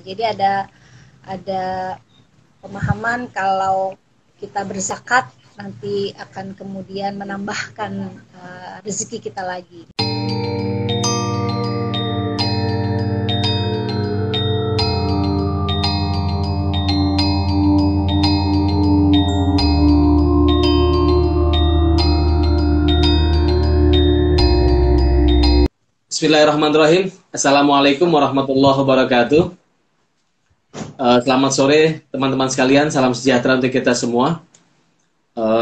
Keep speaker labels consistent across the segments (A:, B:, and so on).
A: Jadi ada pemahaman kalau kita berzakat nanti akan kemudian menambahkan rezeki kita lagi.
B: Bismillahirrahmanirrahim. Assalamualaikum warahmatullahi wabarakatuh. Selamat sore teman-teman sekalian. Salam sejahtera untuk kita semua.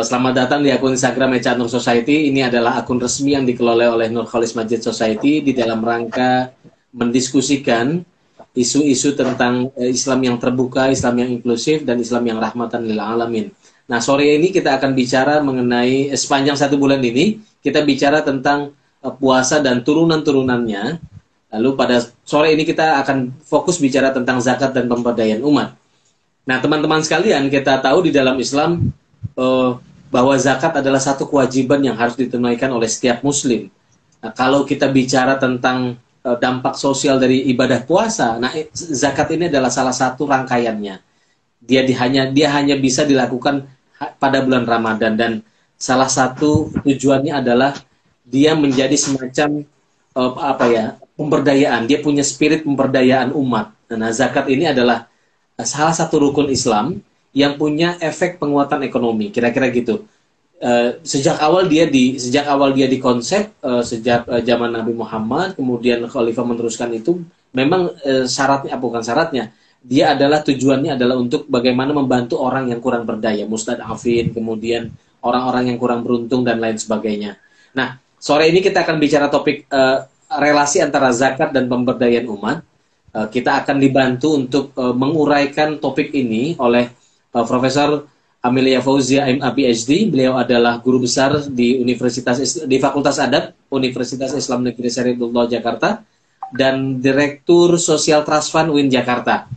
B: Selamat datang di akun Instagram Echa Nur Society. Ini adalah akun resmi yang dikelola oleh Nur Khalis Masjid Society di dalam rangka mendiskusikan isu-isu tentang Islam yang terbuka, Islam yang inklusif, dan Islam yang rahmatan lil alamin. Nah, sore ini kita akan bicara mengenai sepanjang 1 bulan ini kita bicara tentang puasa dan turunan-turunannya. Lalu pada sore ini kita akan fokus bicara tentang zakat dan pemberdayaan umat. Nah, teman-teman sekalian, kita tahu di dalam Islam bahwa zakat adalah satu kewajiban yang harus ditunaikan oleh setiap muslim. Nah, kalau kita bicara tentang dampak sosial dari ibadah puasa, nah zakat ini adalah salah satu rangkaiannya. Dia hanya bisa dilakukan pada bulan Ramadan, dan salah satu tujuannya adalah dia menjadi semacam pemberdayaan. Dia punya spirit pemberdayaan umat. Nah, zakat ini adalah salah satu rukun Islam yang punya efek penguatan ekonomi, kira-kira gitu. Sejak awal dia dikonsep, sejak zaman Nabi Muhammad, kemudian Khalifah meneruskan itu. Memang dia adalah tujuannya adalah untuk bagaimana membantu orang yang kurang berdaya, mustadafin, kemudian orang-orang yang kurang beruntung dan lain sebagainya. Nah, sore ini kita akan bicara topik relasi antara zakat dan pemberdayaan umat. Kita akan dibantu untuk menguraikan topik ini oleh Profesor Amelia Fauzia MA PhD. Beliau adalah guru besar di Fakultas Adab Universitas Islam Negeri Syariatullah Jakarta dan Direktur Sosial Trust Fund UIN Jakarta.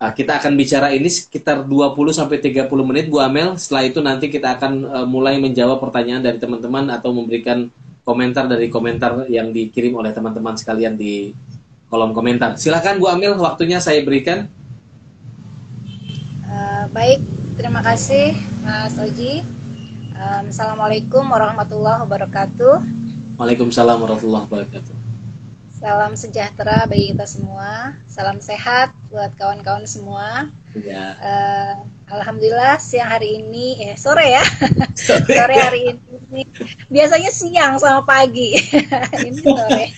B: Kita akan bicara ini sekitar 20-30 menit, Bu Amel. Setelah itu nanti kita akan mulai menjawab pertanyaan dari teman-teman atau memberikan komentar dari komentar yang dikirim oleh teman-teman sekalian di kolom komentar. Silakan Bu Amel, waktunya saya berikan.
A: Baik, terima kasih Mas Oji. Assalamualaikum warahmatullahi wabarakatuh.
B: Waalaikumsalam warahmatullahi wabarakatuh.
A: Salam sejahtera bagi kita semua. Salam sehat buat kawan-kawan semua.
B: Ya.
A: Alhamdulillah siang hari ini, sore ya. Sore hari ini. Biasanya siang sama pagi. Ini sore.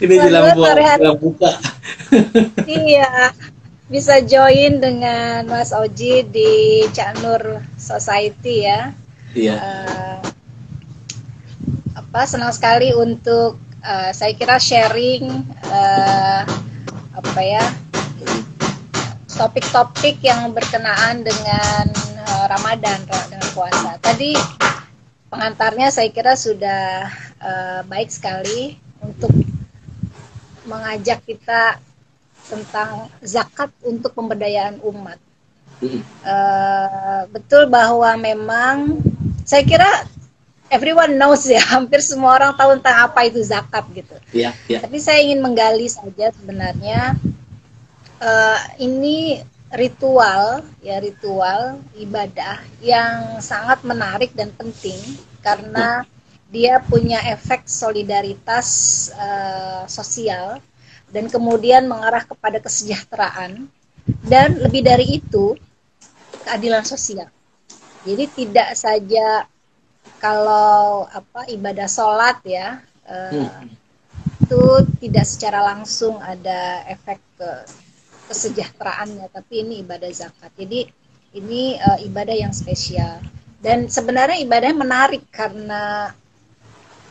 B: Ini jelang buka. Iya.
A: Bisa join dengan Mas Oji di Cak Nur Society ya.
B: Iya.
A: Senang sekali untuk saya kira sharing topik-topik yang berkenaan dengan Ramadan, dengan puasa. Tadi pengantarnya saya kira sudah baik sekali untuk mengajak kita tentang zakat untuk pemberdayaan umat. Betul bahwa memang saya kira everyone knows ya, hampir semua orang tahu tentang apa itu zakat gitu.
B: Yeah.
A: Tapi saya ingin menggali saja sebenarnya ini ritual ibadah yang sangat menarik dan penting karena dia punya efek solidaritas sosial dan kemudian mengarah kepada kesejahteraan dan lebih dari itu keadilan sosial. Jadi tidak saja kalau ibadah sholat ya itu tidak secara langsung ada efek kesejahteraannya, tapi ini ibadah zakat. Jadi ini ibadah yang spesial dan sebenarnya ibadahnya menarik karena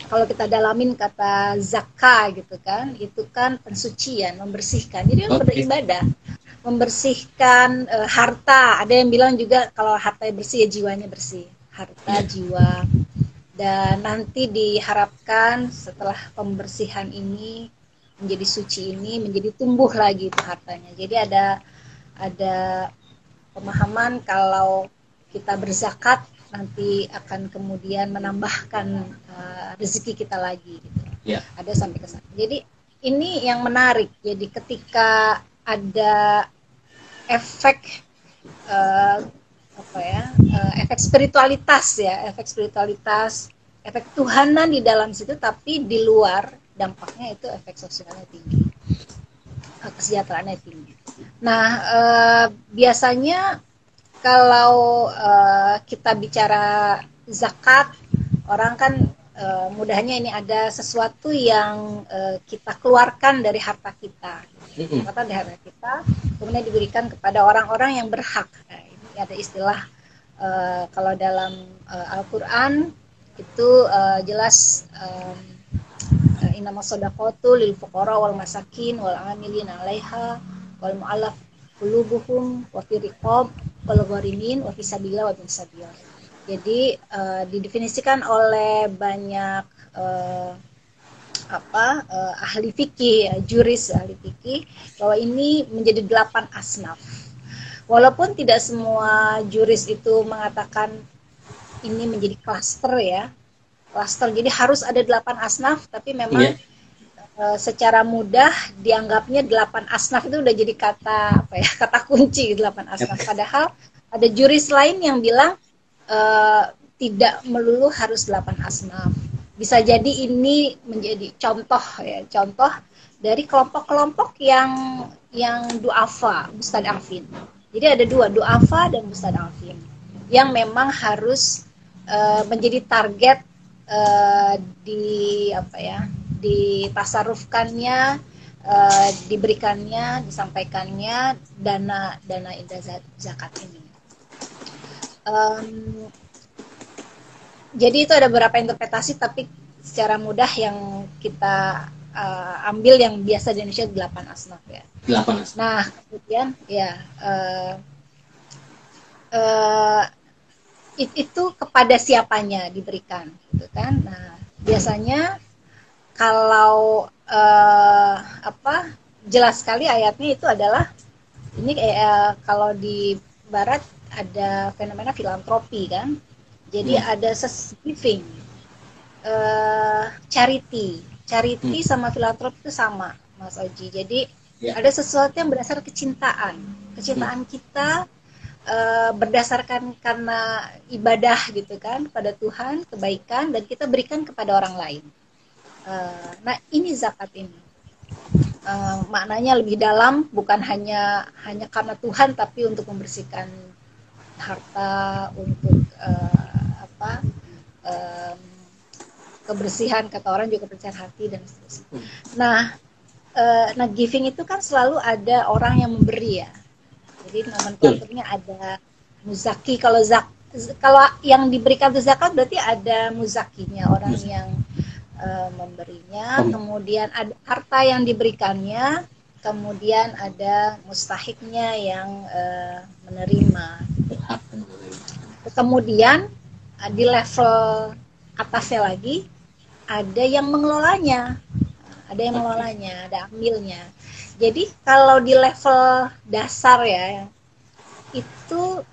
A: kalau kita dalamin kata zakah gitu kan, itu kan pensucian, membersihkan. Jadi kan beribadah, membersihkan harta. Ada yang bilang juga kalau harta bersih ya jiwanya bersih. Harta, jiwa, dan nanti diharapkan setelah pembersihan ini menjadi suci ini menjadi tumbuh lagi itu hartanya. Jadi ada pemahaman kalau kita berzakat nanti akan kemudian menambahkan rezeki kita lagi gitu. Ada sampai ke sana. Jadi ini yang menarik. Jadi ketika ada efek efek spiritualitas ya, efek Tuhanan di dalam situ, tapi di luar dampaknya itu efek sosialnya tinggi, kesejahteraannya tinggi. Nah, biasanya kalau kita bicara zakat, orang kan mudahnya ini ada sesuatu yang kita keluarkan dari harta kita, kemudian diberikan kepada orang-orang yang berhak. Nah, ini ada istilah kalau dalam Al-Quran itu jelas innamas shadaqatu lil fuqara wal masakin wal amilin 'alaiha wal mu'allaf qulubuhum wa fi riqab wal gharimin wa fi sabilillah wa bin sabil. Jadi didefinisikan oleh banyak ahli fikih, juris ahli fikih, bahwa ini menjadi 8 asnaf. Walaupun tidak semua juris itu mengatakan ini menjadi klaster ya, klaster. Jadi harus ada 8 asnaf, tapi memang secara mudah dianggapnya 8 asnaf itu udah jadi kata kunci 8 asnaf. Padahal ada juris lain yang bilang tidak melulu harus 8 asnaf. Bisa jadi ini menjadi contoh dari kelompok-kelompok yang du'afa, mustad'afin. Jadi ada 2, du'afa dan mustad'afin, yang memang harus menjadi target ditasarufkannya, diberikannya, disampaikannya dana indah zakat ini. Jadi itu ada beberapa interpretasi, tapi secara mudah yang kita ambil yang biasa di Indonesia 8 asnaf ya.
B: 8 asnaf.
A: Nah, kemudian ya itu kepada siapanya diberikan, gitu kan? Nah, biasanya kalau jelas sekali ayatnya itu adalah ini kalau di Barat ada fenomena filantropi kan, jadi ada giving, charity sama filantropi itu sama, Mas Oji. Jadi ada sesuatu yang berdasar kecintaan kita, berdasarkan karena ibadah gitu kan pada Tuhan, kebaikan, dan kita berikan kepada orang lain. Nah, ini zakat ini. Maknanya lebih dalam, bukan hanya karena Tuhan, tapi untuk membersihkan harta, untuk kebersihan, kata orang juga kebersihan hati dan seterusnya. Nah, giving itu kan selalu ada orang yang memberi ya. Jadi nomenklaturnya ada muzaki. Kalau yang diberikan itu zakat berarti ada muzakinya, orang yang memberinya, kemudian ada harta yang diberikannya, kemudian ada mustahiknya yang menerima. Kemudian di level atasnya lagi ada yang mengelolanya, ada amilnya. Jadi kalau di level dasar ya, itu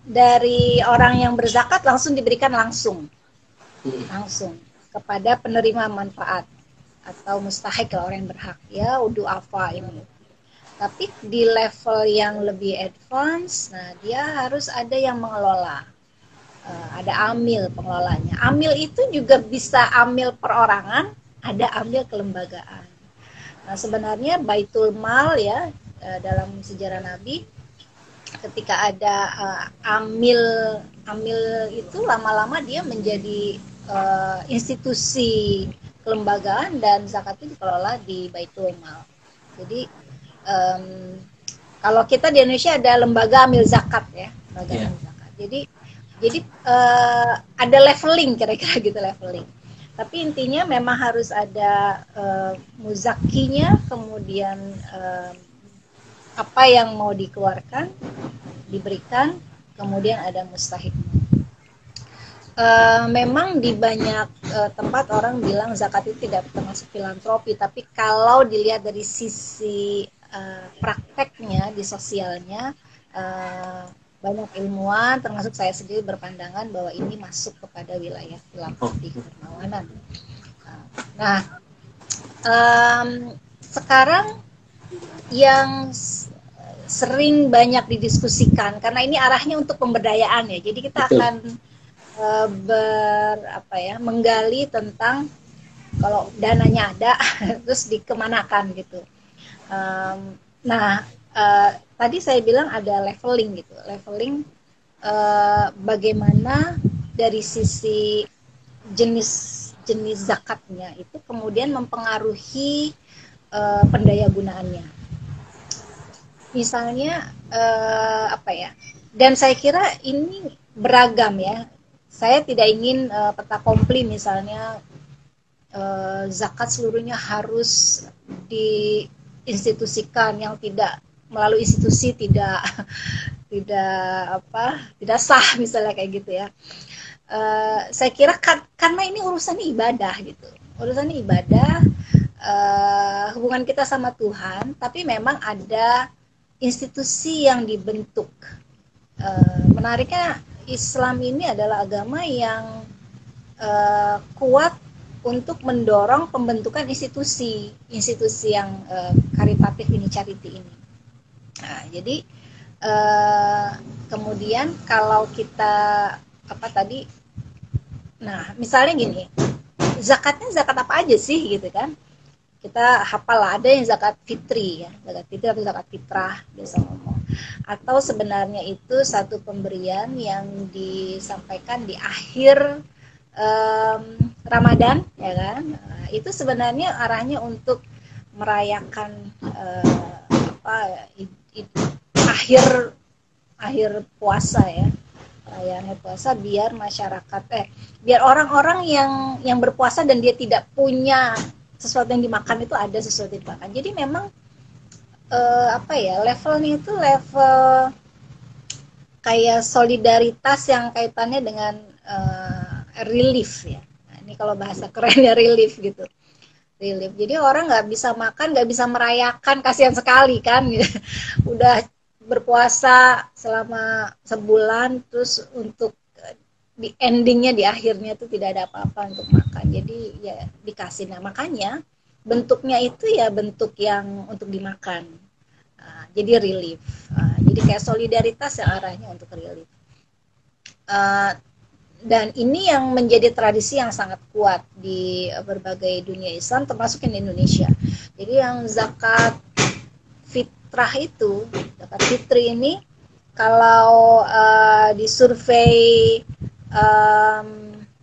A: dari orang yang berzakat langsung diberikan langsung kepada penerima manfaat atau mustahik, orang yang berhak ya, du'afa ini. Tapi di level yang lebih advance, nah dia harus ada yang mengelola, ada amil pengelolanya. Amil itu juga bisa amil perorangan, ada amil kelembagaan. Nah, sebenarnya Baitul Mal ya, dalam sejarah Nabi, ketika ada amil itu lama-lama dia menjadi institusi kelembagaan, dan zakat itu dikelola di Baitul Mal. Jadi kalau kita di Indonesia ada lembaga amil zakat ya, amil zakat. Jadi ada leveling, kira-kira gitu, leveling. Tapi intinya memang harus ada muzakinya, kemudian apa yang mau dikeluarkan diberikan, kemudian ada mustahiknya. Memang di banyak tempat orang bilang zakat itu tidak termasuk filantropi, tapi kalau dilihat dari sisi prakteknya di sosialnya, banyak ilmuwan termasuk saya sendiri berpandangan bahwa ini masuk kepada wilayah filantropi, kedermawanan. Nah, sekarang yang sering banyak didiskusikan karena ini arahnya untuk pemberdayaan ya. Jadi kita
B: Betul.
A: akan menggali tentang kalau dananya ada terus dikemanakan gitu. Tadi saya bilang ada leveling gitu. Leveling bagaimana dari sisi jenis zakatnya itu kemudian mempengaruhi pendaya gunaannya. Misalnya dan saya kira ini beragam ya. Saya tidak ingin peta kompli misalnya zakat seluruhnya harus diinstitusikan, yang tidak melalui institusi tidak sah misalnya kayak gitu ya. Saya kira karena ini urusannya ibadah gitu, urusannya ibadah, hubungan kita sama Tuhan, tapi memang ada institusi yang dibentuk. Menariknya Islam ini adalah agama yang kuat untuk mendorong pembentukan institusi yang karitatif ini, charity ini. Nah, jadi kemudian kalau kita misalnya gini, zakatnya zakat apa aja sih gitu kan? Kita hafal lah, ada yang zakat fitri ya, zakat fitri atau zakat fitrah biasa ngomong. Atau sebenarnya itu satu pemberian yang disampaikan di akhir Ramadan ya kan. Itu sebenarnya arahnya untuk merayakan akhir puasa ya. Perayaan puasa biar masyarakat biar orang-orang yang berpuasa dan dia tidak punya sesuatu yang dimakan itu ada sesuatu yang dimakan. Jadi memang levelnya itu level kayak solidaritas yang kaitannya dengan relief ya. Nah, ini kalau bahasa kerennya relief gitu. Relief. Jadi orang nggak bisa makan, nggak bisa merayakan, kasihan sekali kan. Gitu. Udah berpuasa selama sebulan, terus untuk di endingnya, di akhirnya tuh tidak ada apa-apa untuk makan. Jadi ya dikasih. Nah makanya bentuknya itu ya bentuk yang untuk dimakan. Jadi relief. Jadi kayak solidaritas yang arahnya untuk relief. Dan ini yang menjadi tradisi yang sangat kuat di berbagai dunia Islam, termasuk di Indonesia. Jadi yang zakat fitrah itu, zakat fitri ini, kalau disurvei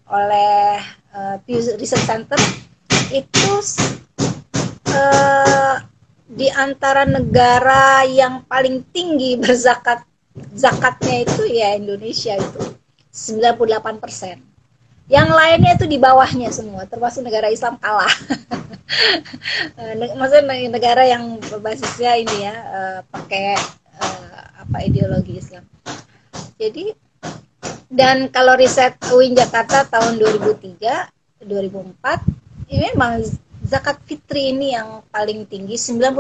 A: oleh Pew Research Center, itu di antara negara yang paling tinggi zakatnya itu ya Indonesia itu 98%. Yang lainnya itu di bawahnya semua, termasuk negara Islam kalah. Maksudnya negara yang berbasisnya ini ya pakai ideologi Islam. Jadi dan kalau riset UIN Jakarta tahun 2003, 2004, ini memang zakat fitri ini yang paling tinggi 98%.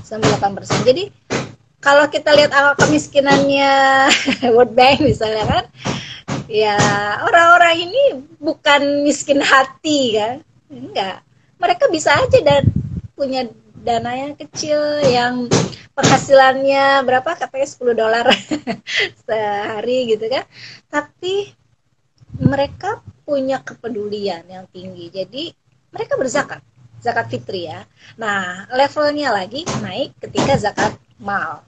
A: 98%. Jadi kalau kita lihat angka kemiskinannya World Bank misalnya kan, ya orang-orang ini bukan miskin hati kan, enggak. Mereka bisa aja dan punya dana yang kecil, yang penghasilannya berapa, katanya $10 sehari gitu kan, tapi mereka punya kepedulian yang tinggi, jadi mereka berzakat, zakat fitri ya. Nah levelnya lagi naik ketika zakat mal.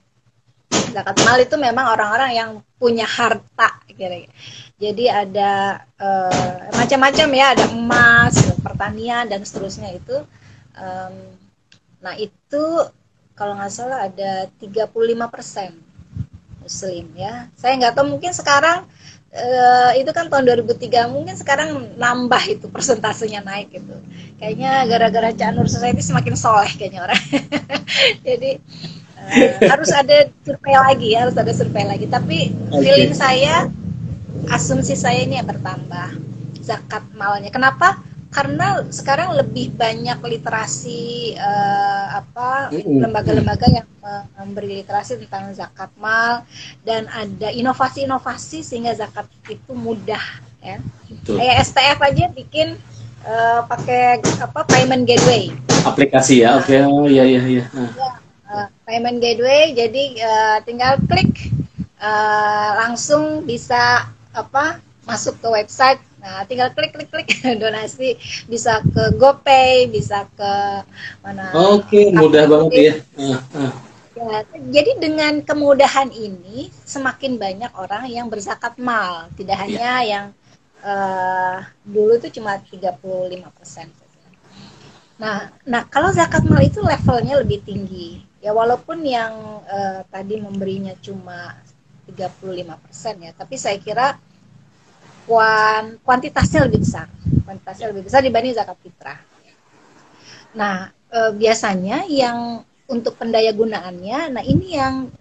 A: Zakat mal itu memang orang-orang yang punya harta kira-kira. Jadi ada macam-macam ya, ada emas, pertanian dan seterusnya itu. Nah itu kalau nggak salah ada 35% Muslim ya. Saya nggak tahu, mungkin sekarang itu kan tahun 2003, mungkin sekarang nambah itu persentasenya naik gitu. Kayaknya gara-gara Cak Nur Society semakin soleh kayaknya orang. Jadi harus ada survei lagi, tapi feeling saya, asumsi saya ini bertambah zakat malnya. Kenapa? Karena sekarang lebih banyak literasi lembaga-lembaga yang memberi literasi tentang zakat mal, dan ada inovasi-inovasi sehingga zakat itu mudah ya. Kayak STF aja bikin pakai payment gateway.
B: aplikasi ya. Oke. Oh iya iya iya.
A: Ya, payment gateway, jadi tinggal klik langsung bisa apa masuk ke website. Nah, tinggal klik klik klik donasi, bisa ke GoPay, bisa ke mana
B: Oke, mudah banget
A: KTP.
B: ya.
A: Ya, jadi dengan kemudahan ini semakin banyak orang yang berzakat mal, tidak
B: Iya.
A: hanya yang dulu itu cuma 35%. Nah, kalau zakat mal itu levelnya lebih tinggi. Ya walaupun yang tadi memberinya cuma 35% ya, tapi saya kira kuantitasnya lebih besar. Kuantitasnya lebih besar dibanding zakat fitrah. Nah, biasanya yang untuk pendaya gunaannya, nah ini yang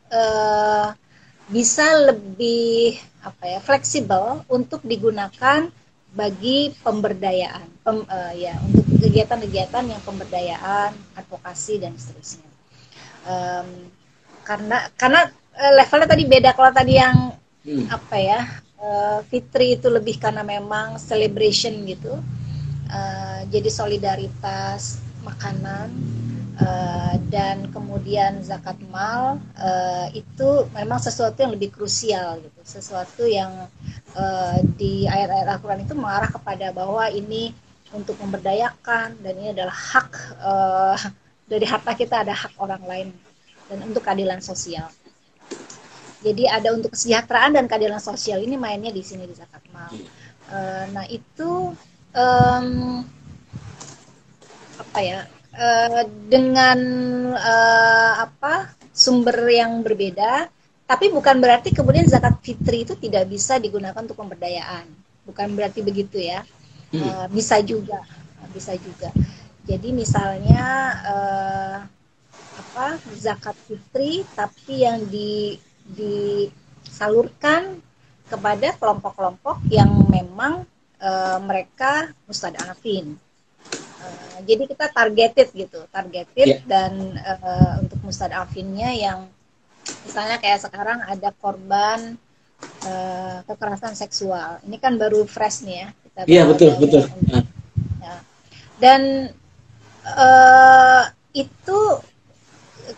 A: bisa lebih apa ya fleksibel untuk digunakan bagi pemberdayaan, ya untuk kegiatan-kegiatan yang pemberdayaan, advokasi dan seterusnya. Um, karena levelnya tadi beda. Kalau tadi yang apa ya Fitri itu lebih karena memang celebration gitu, jadi solidaritas makanan, dan kemudian zakat mal, itu memang sesuatu yang lebih krusial gitu, sesuatu yang di ayat-ayat Al-Quran itu mengarah kepada bahwa ini untuk memberdayakan dan ini adalah hak, dari harta kita ada hak orang lain dan untuk keadilan sosial. Jadi ada untuk kesejahteraan dan keadilan sosial, ini mainnya di sini di zakat mal. Nah itu apa ya dengan sumber yang berbeda, tapi bukan berarti kemudian zakat fitri itu tidak bisa digunakan untuk pemberdayaan, bukan berarti begitu ya. Bisa juga, bisa juga. Jadi misalnya zakat fitri tapi yang disalurkan kepada kelompok-kelompok yang memang mereka mustadafin. Jadi kita targeted gitu, targeted, dan untuk mustadafinnya yang misalnya kayak sekarang ada korban kekerasan seksual. Ini kan baru fresh nih ya, kita baru
B: betul
A: ada
B: betul.
A: ya. Dan itu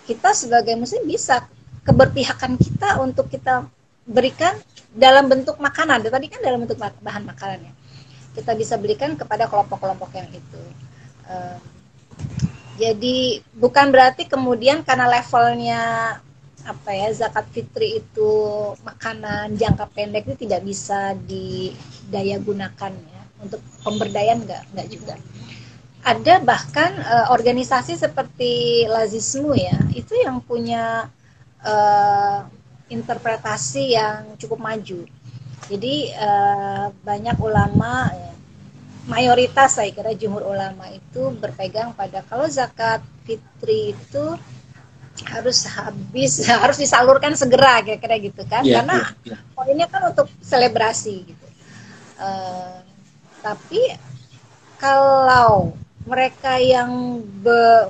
A: kita sebagai muslim bisa keberpihakan kita untuk kita berikan dalam bentuk makanan. Tadi kan dalam bentuk bahan makanan ya. Kita bisa berikan kepada kelompok-kelompok yang itu. Jadi bukan berarti kemudian karena levelnya zakat fitri itu makanan jangka pendek itu tidak bisa didaya gunakan ya untuk pemberdayaan, enggak juga. Ada bahkan organisasi seperti Lazismu ya, itu yang punya interpretasi yang cukup maju. Jadi banyak ulama ya, mayoritas saya kira jumhur ulama itu berpegang pada kalau zakat fitri itu harus harus disalurkan segera kira-kira gitu kan, karena poinnya kan untuk selebrasi gitu. Tapi kalau mereka yang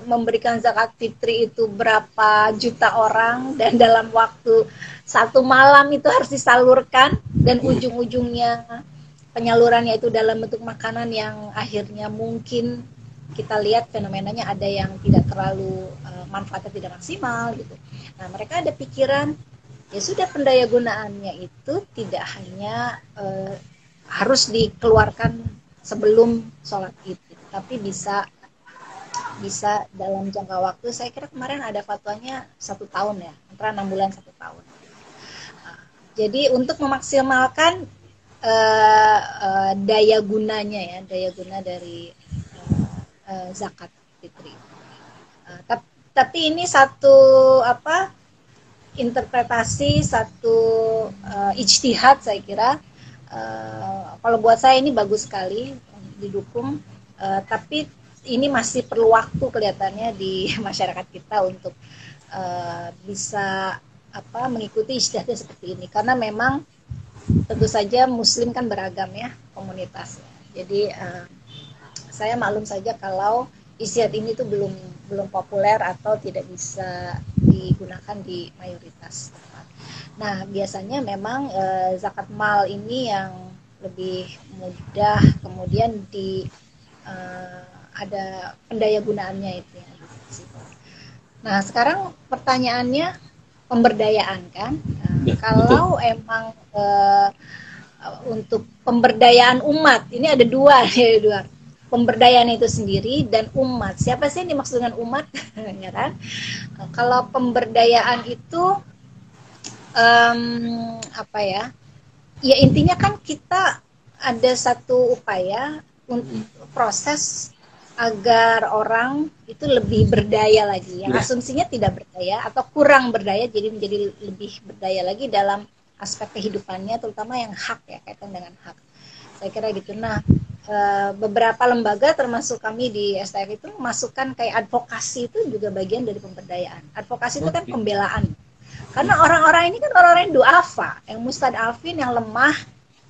A: memberikan zakat fitri itu berapa juta orang dan dalam waktu satu malam itu harus disalurkan, dan ujung-ujungnya penyalurannya itu dalam bentuk makanan yang akhirnya mungkin kita lihat fenomenanya ada yang tidak terlalu manfaatnya tidak maksimal gitu. Nah, mereka ada pikiran ya sudah, pendaya gunaannya itu tidak hanya harus dikeluarkan sebelum sholat id, tapi bisa dalam jangka waktu. Saya kira kemarin ada fatwanya 1 tahun ya, antara 6 bulan 1 tahun. Jadi untuk memaksimalkan daya gunanya ya, daya guna dari zakat fitri. Tapi ini satu interpretasi, satu ijtihad saya kira. Kalau buat saya ini bagus sekali, didukung. Tapi ini masih perlu waktu kelihatannya di masyarakat kita untuk bisa mengikuti ijtihadnya seperti ini, karena memang tentu saja muslim kan beragam ya komunitasnya. Jadi saya maklum saja kalau ijtihad ini tuh belum populer atau tidak bisa digunakan di mayoritas tempat. Nah, biasanya memang zakat mal ini yang lebih mudah kemudian ada pendaya gunaannya itu ya. Nah sekarang pertanyaannya pemberdayaan kan. Nah,
B: Ya,
A: kalau
B: betul.
A: emang untuk pemberdayaan umat ini ada dua ya, dua pemberdayaan itu sendiri dan umat. Siapa sih yang dimaksud dengan umat? Ya kan? Kalau pemberdayaan itu apa ya? Ya intinya kan kita ada satu upaya untuk proses agar orang itu lebih berdaya lagi. Yang
B: Ya,
A: asumsinya tidak berdaya atau kurang berdaya, jadi menjadi lebih berdaya lagi dalam aspek kehidupannya, terutama yang hak ya, kaitan dengan hak. Saya kira gitu. Nah, beberapa lembaga termasuk kami di STF itu memasukkan kayak advokasi itu juga bagian dari pemberdayaan. Advokasi itu kan
B: oke.
A: pembelaan. Karena orang-orang ini kan orang-orang yang duafa, yang mustadafin, yang lemah,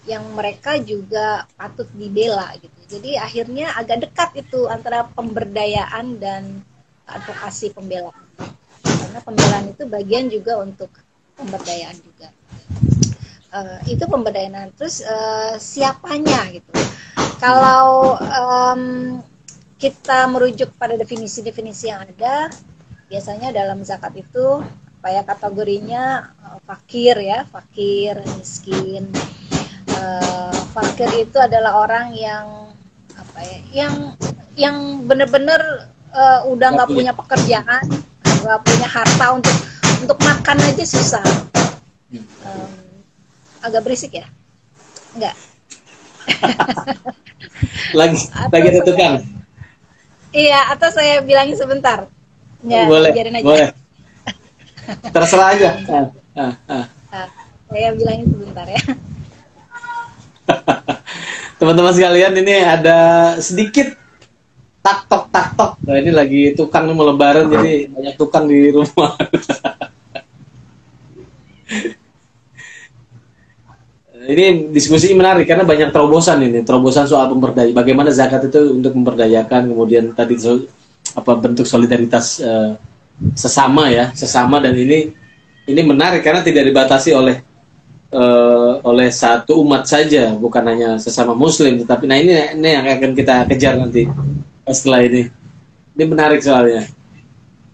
A: yang mereka juga patut dibela gitu. Jadi akhirnya agak dekat itu antara pemberdayaan dan advokasi pembelaan. Karena pembelaan itu bagian juga untuk pemberdayaan juga. Itu pemberdayaan. Terus siapanya gitu. Kalau kita merujuk pada definisi-definisi yang ada, biasanya dalam zakat itu apa ya kategorinya fakir ya, fakir, miskin. Fakir itu adalah orang yang apa ya, yang benar-benar udah
B: Nggak
A: nggak
B: punya.
A: punya pekerjaan, nggak punya harta untuk makan aja susah. Um, Agak berisik ya, nggak?
B: Lagi
A: Atau
B: ada
A: saya,
B: tukang.
A: iya, atau saya bilangin sebentar, ya
B: Boleh,
A: biarin aja.
B: boleh. Terserah aja. Ah, ah.
A: Nah, saya bilangin sebentar ya.
B: Teman-teman sekalian, ini ada sedikit tak tok. Nah, ini lagi tukang mau lebaran, jadi banyak tukang di rumah. Ini diskusi menarik karena banyak terobosan ini, terobosan soal pemberdayaan. Bagaimana zakat itu untuk memberdayakan, kemudian tadi apa bentuk solidaritas sesama ya, sesama, dan ini menarik karena tidak dibatasi oleh satu umat saja, bukan hanya sesama muslim, tetapi nah ini yang akan kita kejar nanti setelah ini. Ini menarik soalnya.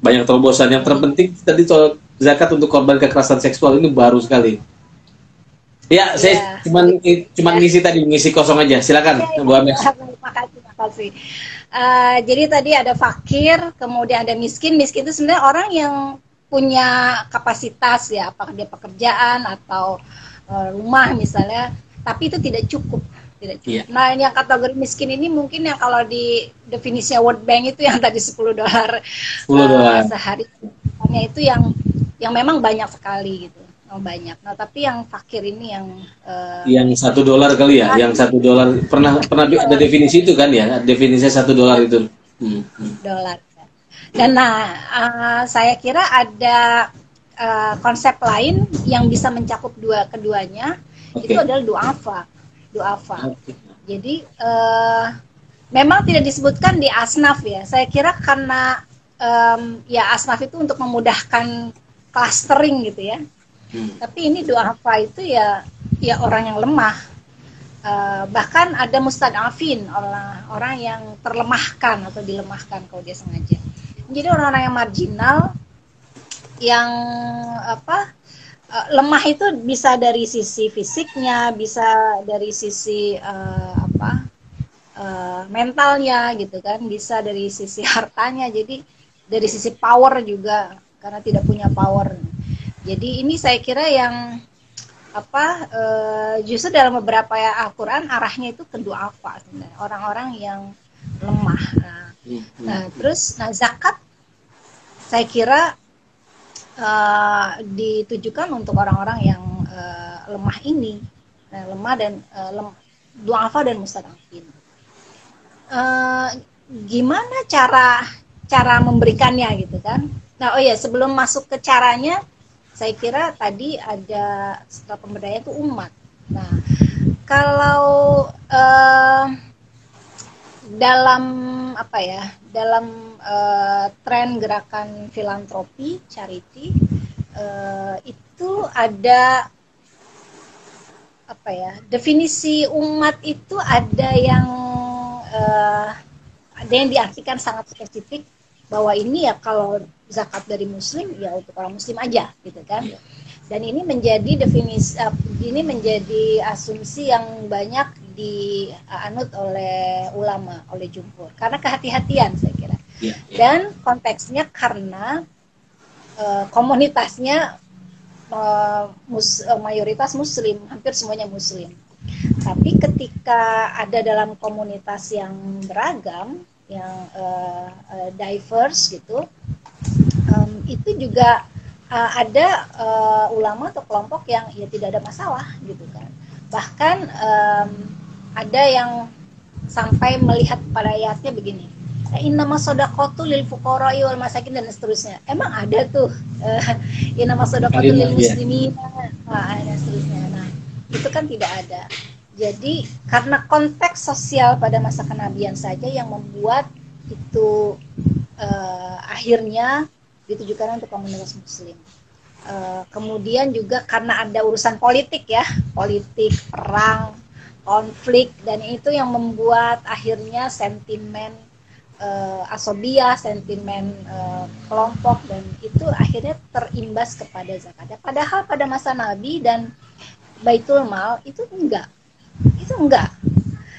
B: Banyak terobosan. Yang terpenting tadi soal zakat untuk korban kekerasan seksual ini baru sekali. Ya, saya
A: Iya,
B: cuman
A: ya.
B: ngisi tadi, ngisi kosong aja. Silakan,
A: Ya,
B: Bu Ames.
A: ya. Makasih, makasih. Jadi tadi ada fakir, kemudian ada miskin. Miskin itu sebenarnya orang yang punya kapasitas ya, apakah dia pekerjaan atau rumah misalnya, tapi itu tidak cukup, tidak cukup.
B: Iya,
A: Nah, yang kategori miskin ini mungkin yang kalau di definisinya World Bank itu yang tadi $10
B: $10.
A: sehari, itu yang memang banyak sekali gitu. Oh, banyak. Nah, tapi yang fakir ini yang
B: Yang $1 kali ya, yang $1 pernah pernah ada definisi itu kan ya, definisinya $1 itu.
A: dolar. Dan nah, saya kira ada konsep lain yang bisa mencakup keduanya, itu
B: Oke.
A: adalah duafa. Duafa.
B: Oke.
A: Jadi memang tidak disebutkan di asnaf ya. Saya kira karena ya asnaf itu untuk memudahkan clustering gitu ya. Tapi ini duafa itu ya orang yang lemah. Bahkan ada mustadafin, orang yang terlemahkan atau dilemahkan kalau dia sengaja. Jadi orang-orang yang marginal, yang apa, lemah itu bisa dari sisi fisiknya, bisa dari sisi mentalnya gitu kan, bisa dari sisi hartanya, jadi dari sisi power juga karena tidak punya power. Jadi ini saya kira yang justru dalam beberapa Al-Quran arahnya itu ke duafa sebenarnya, orang-orang yang lemah. Nah, terus zakat saya kira ditujukan untuk orang-orang yang lemah ini, lemah dan duafa dan mustadafin. Gimana cara memberikannya gitu kan? Nah, oh ya, sebelum masuk ke caranya, saya kira tadi ada setelah pemberdayaan itu umat. Nah, kalau dalam tren gerakan filantropi, charity, itu ada definisi umat itu ada yang ada yang diartikan sangat spesifik bahwa ini ya kalau zakat dari muslim ya untuk orang muslim aja gitu kan. Dan ini menjadi definisi, ini menjadi asumsi yang banyak dianut oleh ulama, oleh jumhur karena kehati-hatian saya kira. Dan konteksnya karena komunitasnya mayoritas muslim, hampir semuanya muslim. Tapi ketika ada dalam komunitas yang beragam, yang diverse gitu, itu juga ada ulama atau kelompok yang ya tidak ada masalah gitu kan. Bahkan ada yang sampai melihat pada ayatnya begini, innama shadaqatu lil fuqara'i wal masakin dan seterusnya. Emang ada tuh innama shadaqatu lil muslimin dan seterusnya. Nah, itu kan tidak ada. Jadi karena konteks sosial pada masa kenabian saja yang membuat itu akhirnya ditujukan untuk komunitas muslim. Kemudian juga karena ada urusan politik ya, politik, perang, konflik, dan itu yang membuat akhirnya sentimen asobia, sentimen kelompok, dan itu akhirnya terimbas kepada zakat. Padahal pada masa Nabi dan Baitul Mal itu enggak.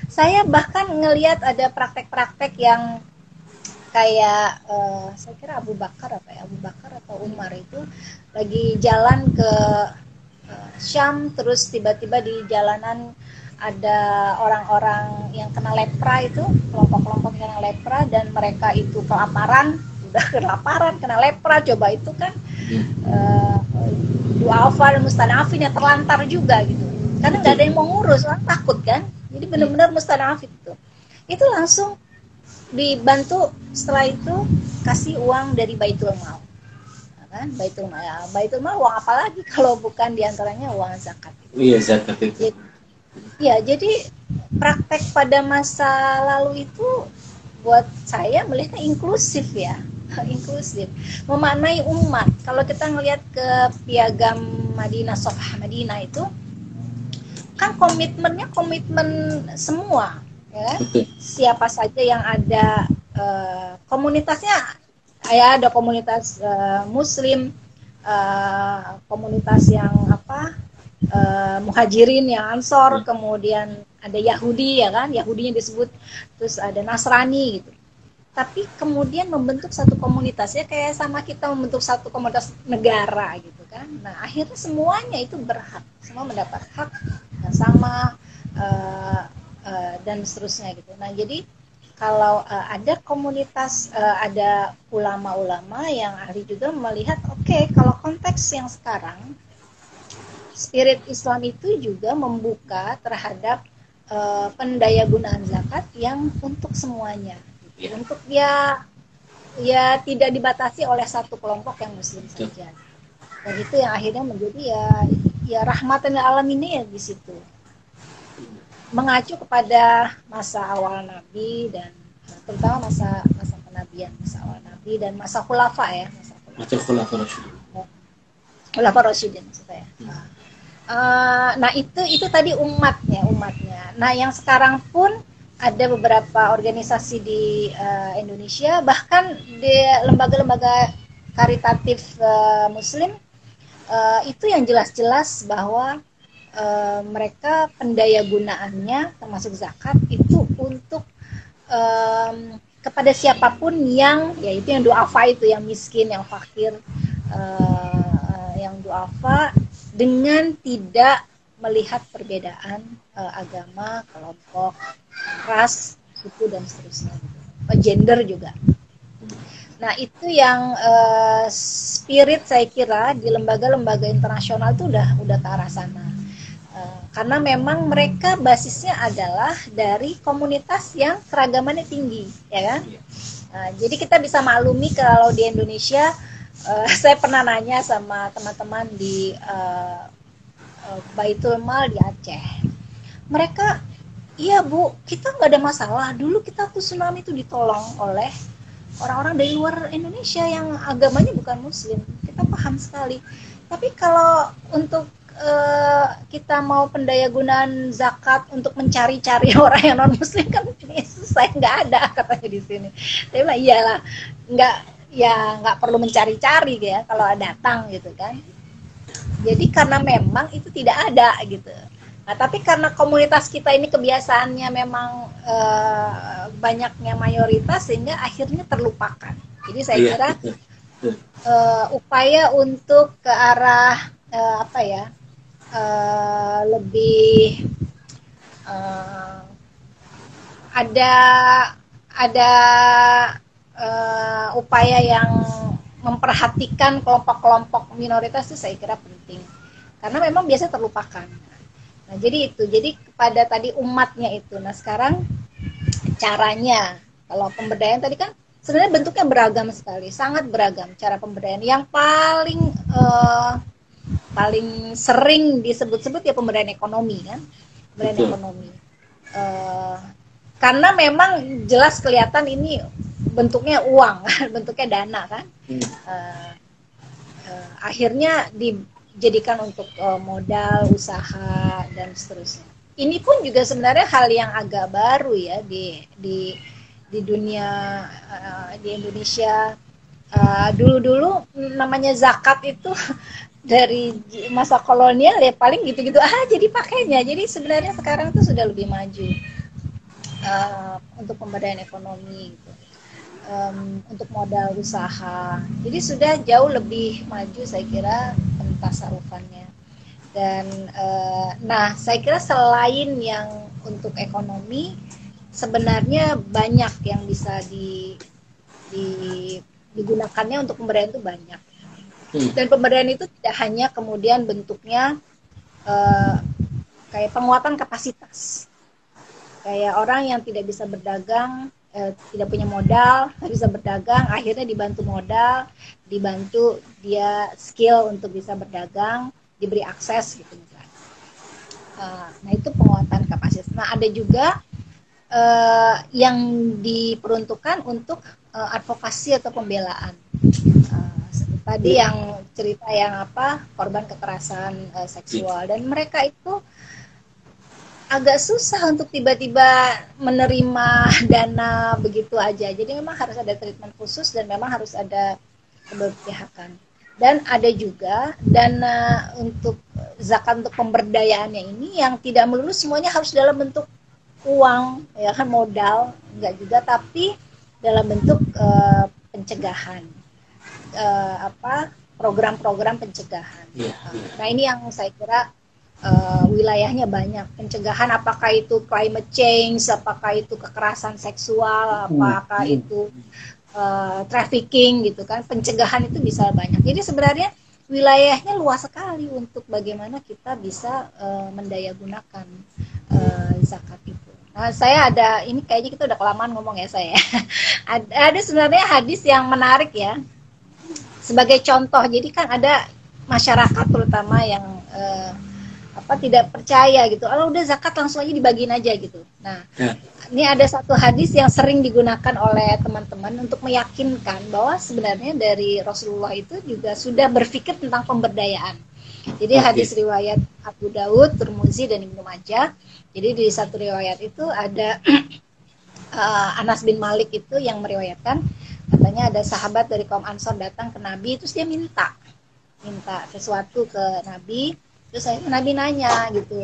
A: Saya bahkan ngelihat ada praktek-praktek yang kayak saya kira Abu Bakar atau Umar itu lagi jalan ke Syam, terus tiba-tiba di jalanan ada orang-orang yang kena lepra, itu kelompok-kelompok yang kena lepra, dan mereka itu kelaparan, kena lepra, coba itu kan du'afa dan mustanafin yang terlantar juga gitu, karena nggak ada yang mau ngurus, orang takut kan, jadi benar-benar mustanafin itu langsung dibantu. Setelah itu kasih uang dari Baitul Mal, kan? Baitul Mal uang apa lagi kalau bukan diantaranya uang zakat.
B: Iya, zakat itu.
A: Jadi praktek pada masa lalu itu buat saya melihatnya inklusif ya, inklusif, memaknai umat. Kalau kita ngelihat ke piagam Madinah, Sofah Madinah itu kan komitmennya komitmen semua. Ya, siapa saja yang ada komunitasnya, ya ada komunitas muslim, komunitas yang muhajirin, yang ansor, kemudian ada Yahudi ya kan, Yahudinya disebut, terus ada Nasrani gitu. Tapi kemudian membentuk satu komunitas, ya kayak sama kita membentuk satu komunitas negara gitu kan. Nah akhirnya semuanya itu berhak, semua mendapat hak yang sama, dan seterusnya gitu. Nah jadi kalau ada komunitas, ada ulama-ulama yang ahli juga melihat, oke, kalau konteks yang sekarang spirit Islam itu juga membuka terhadap pendayagunaan zakat yang untuk semuanya, gitu. Untuk ya tidak dibatasi oleh satu kelompok yang muslim saja. Dan itu yang akhirnya menjadi ya rahmatan lil alamin ya di situ. Mengacu kepada masa awal Nabi, dan terutama masa kenabian, masa awal Nabi dan masa khulafa ya, masa khulafa Rasyidin maksudnya. Nah itu tadi umatnya. Nah yang sekarang pun ada beberapa organisasi di Indonesia, bahkan di lembaga-lembaga karitatif muslim, itu yang jelas-jelas bahwa mereka pendayagunaannya termasuk zakat itu untuk kepada siapapun yang, yaitu yang du'afa, itu yang miskin, yang fakir, yang du'afa, dengan tidak melihat perbedaan agama, kelompok, ras, suku dan seterusnya, gender juga. Nah itu yang spirit saya kira di lembaga-lembaga internasional itu udah ke arah sana. Karena memang mereka basisnya adalah dari komunitas yang keragamannya tinggi, ya kan? Nah, jadi kita bisa maklumi kalau di Indonesia, saya pernah nanya sama teman-teman di Baitul Mal di Aceh. Mereka, iya Bu, kita nggak ada masalah. Dulu kita tuh tsunami itu ditolong oleh orang-orang dari luar Indonesia yang agamanya bukan Muslim. Kita paham sekali. Tapi kalau untuk kita mau pendayagunaan zakat untuk mencari-cari orang yang non muslim kan susah. selesai, nggak ada katanya di sini. Saya bilang iyalah, nggak perlu mencari-cari ya kalau datang gitu kan. Jadi karena memang itu tidak ada gitu. Nah, tapi karena komunitas kita ini kebiasaannya memang banyaknya mayoritas sehingga akhirnya terlupakan. Jadi saya kira upaya untuk ke arah lebih ada upaya yang memperhatikan kelompok-kelompok minoritas itu saya kira penting. Karena memang biasa terlupakan. Nah, jadi kepada tadi umatnya itu. Nah, sekarang caranya, kalau pemberdayaan tadi kan sebenarnya bentuknya beragam sekali, sangat beragam cara pemberdayaan. Yang paling sering disebut-sebut ya pemberdayaan ekonomi kan, pemberdayaan ekonomi. Karena memang jelas kelihatan ini bentuknya uang, bentuknya dana kan. Akhirnya dijadikan untuk modal usaha dan seterusnya. Ini pun juga sebenarnya hal yang agak baru ya di dunia, di Indonesia. Dulu namanya zakat itu dari masa kolonial ya paling gitu-gitu aja dipakainya. Jadi sebenarnya sekarang tuh sudah lebih maju untuk pemberdayaan ekonomi gitu. Untuk modal usaha. Jadi sudah jauh lebih maju saya kira pentasarufannya. Dan nah saya kira selain yang untuk ekonomi sebenarnya banyak yang bisa digunakannya untuk pemberdayaan itu banyak. Dan pemberdayaan itu tidak hanya kemudian bentuknya kayak penguatan kapasitas. Kayak orang yang tidak bisa berdagang, tidak punya modal, nggak bisa berdagang, akhirnya dibantu modal, dibantu dia skill untuk bisa berdagang, diberi akses gitu misalnya. Nah itu penguatan kapasitas. Nah ada juga yang diperuntukkan untuk advokasi atau pembelaan. Tadi yang cerita yang korban kekerasan seksual, dan mereka itu agak susah untuk tiba-tiba menerima dana begitu aja. Jadi memang harus ada treatment khusus dan memang harus ada keberpihakan. Dan ada juga dana untuk zakat untuk pemberdayaannya ini yang tidak melulu semuanya harus dalam bentuk uang, ya kan, modal, enggak juga, tapi dalam bentuk pencegahan. Program-program pencegahan. Nah ini yang saya kira wilayahnya banyak pencegahan, apakah itu climate change, apakah itu kekerasan seksual, apakah itu trafficking gitu kan, pencegahan itu bisa banyak. Jadi sebenarnya wilayahnya luas sekali untuk bagaimana kita bisa mendayagunakan zakat itu. Nah, saya ada ini kayaknya kita udah kelamaan ngomong ya saya. Ada sebenarnya hadis yang menarik ya. Sebagai contoh, jadi kan ada masyarakat terutama yang tidak percaya gitu. Udah zakat langsung aja dibagiin aja gitu. Nah, ini ada satu hadis yang sering digunakan oleh teman-teman untuk meyakinkan bahwa sebenarnya dari Rasulullah itu juga sudah berpikir tentang pemberdayaan. Jadi hadis riwayat Abu Daud, Tirmizi dan Ibnu Majah. Jadi di satu riwayat itu ada Anas bin Malik itu yang meriwayatkan, katanya ada sahabat dari kaum Ansor datang ke Nabi, terus dia minta sesuatu ke Nabi. Terus Nabi nanya gitu,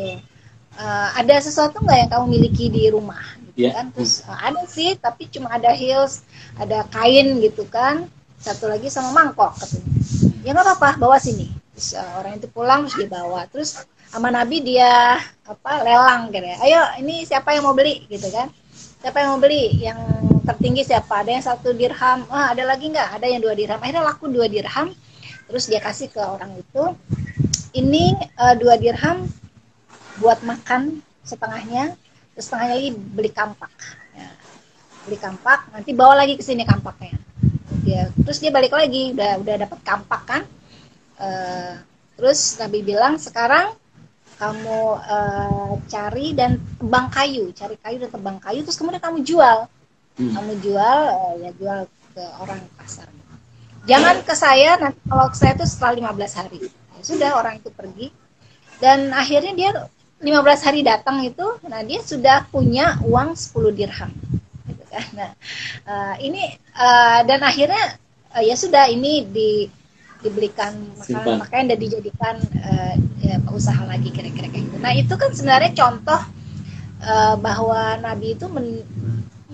A: ada sesuatu nggak yang kamu miliki di rumah gitu kan? Terus ada sih, tapi cuma ada heels, ada kain gitu kan, satu lagi sama mangkok katanya. Ya nggak apa-apa, bawa sini. Terus orang itu pulang, terus dia bawa. Terus sama Nabi dia lelang gitu ya. Ayo, ini siapa yang mau beli gitu kan? Siapa yang mau beli? Yang tertinggi siapa? Ada yang 1 dirham. Ada lagi nggak? Ada yang 2 dirham. Akhirnya laku 2 dirham. Terus dia kasih ke orang itu. Ini 2 dirham buat makan setengahnya, terus setengahnya lagi beli kampak. Ya, beli kampak, nanti bawa lagi ke sini kampaknya. Terus dia balik lagi, udah dapat kampak kan. Terus Nabi bilang, sekarang kamu cari dan tebang kayu, cari kayu dan tebang kayu, terus kemudian kamu jual. Kamu jual, jual ke orang pasar. Jangan ke saya, nanti kalau ke saya itu setelah 15 hari. Sudah, orang itu pergi, dan akhirnya dia 15 hari datang itu, nah dia sudah punya uang 10 dirham. kan. Nah, ini dan akhirnya ya sudah ini dibelikan makanan pakaian dan dijadikan ya, usaha lagi kira-kira kayak gitu. Nah itu kan sebenarnya contoh bahwa Nabi itu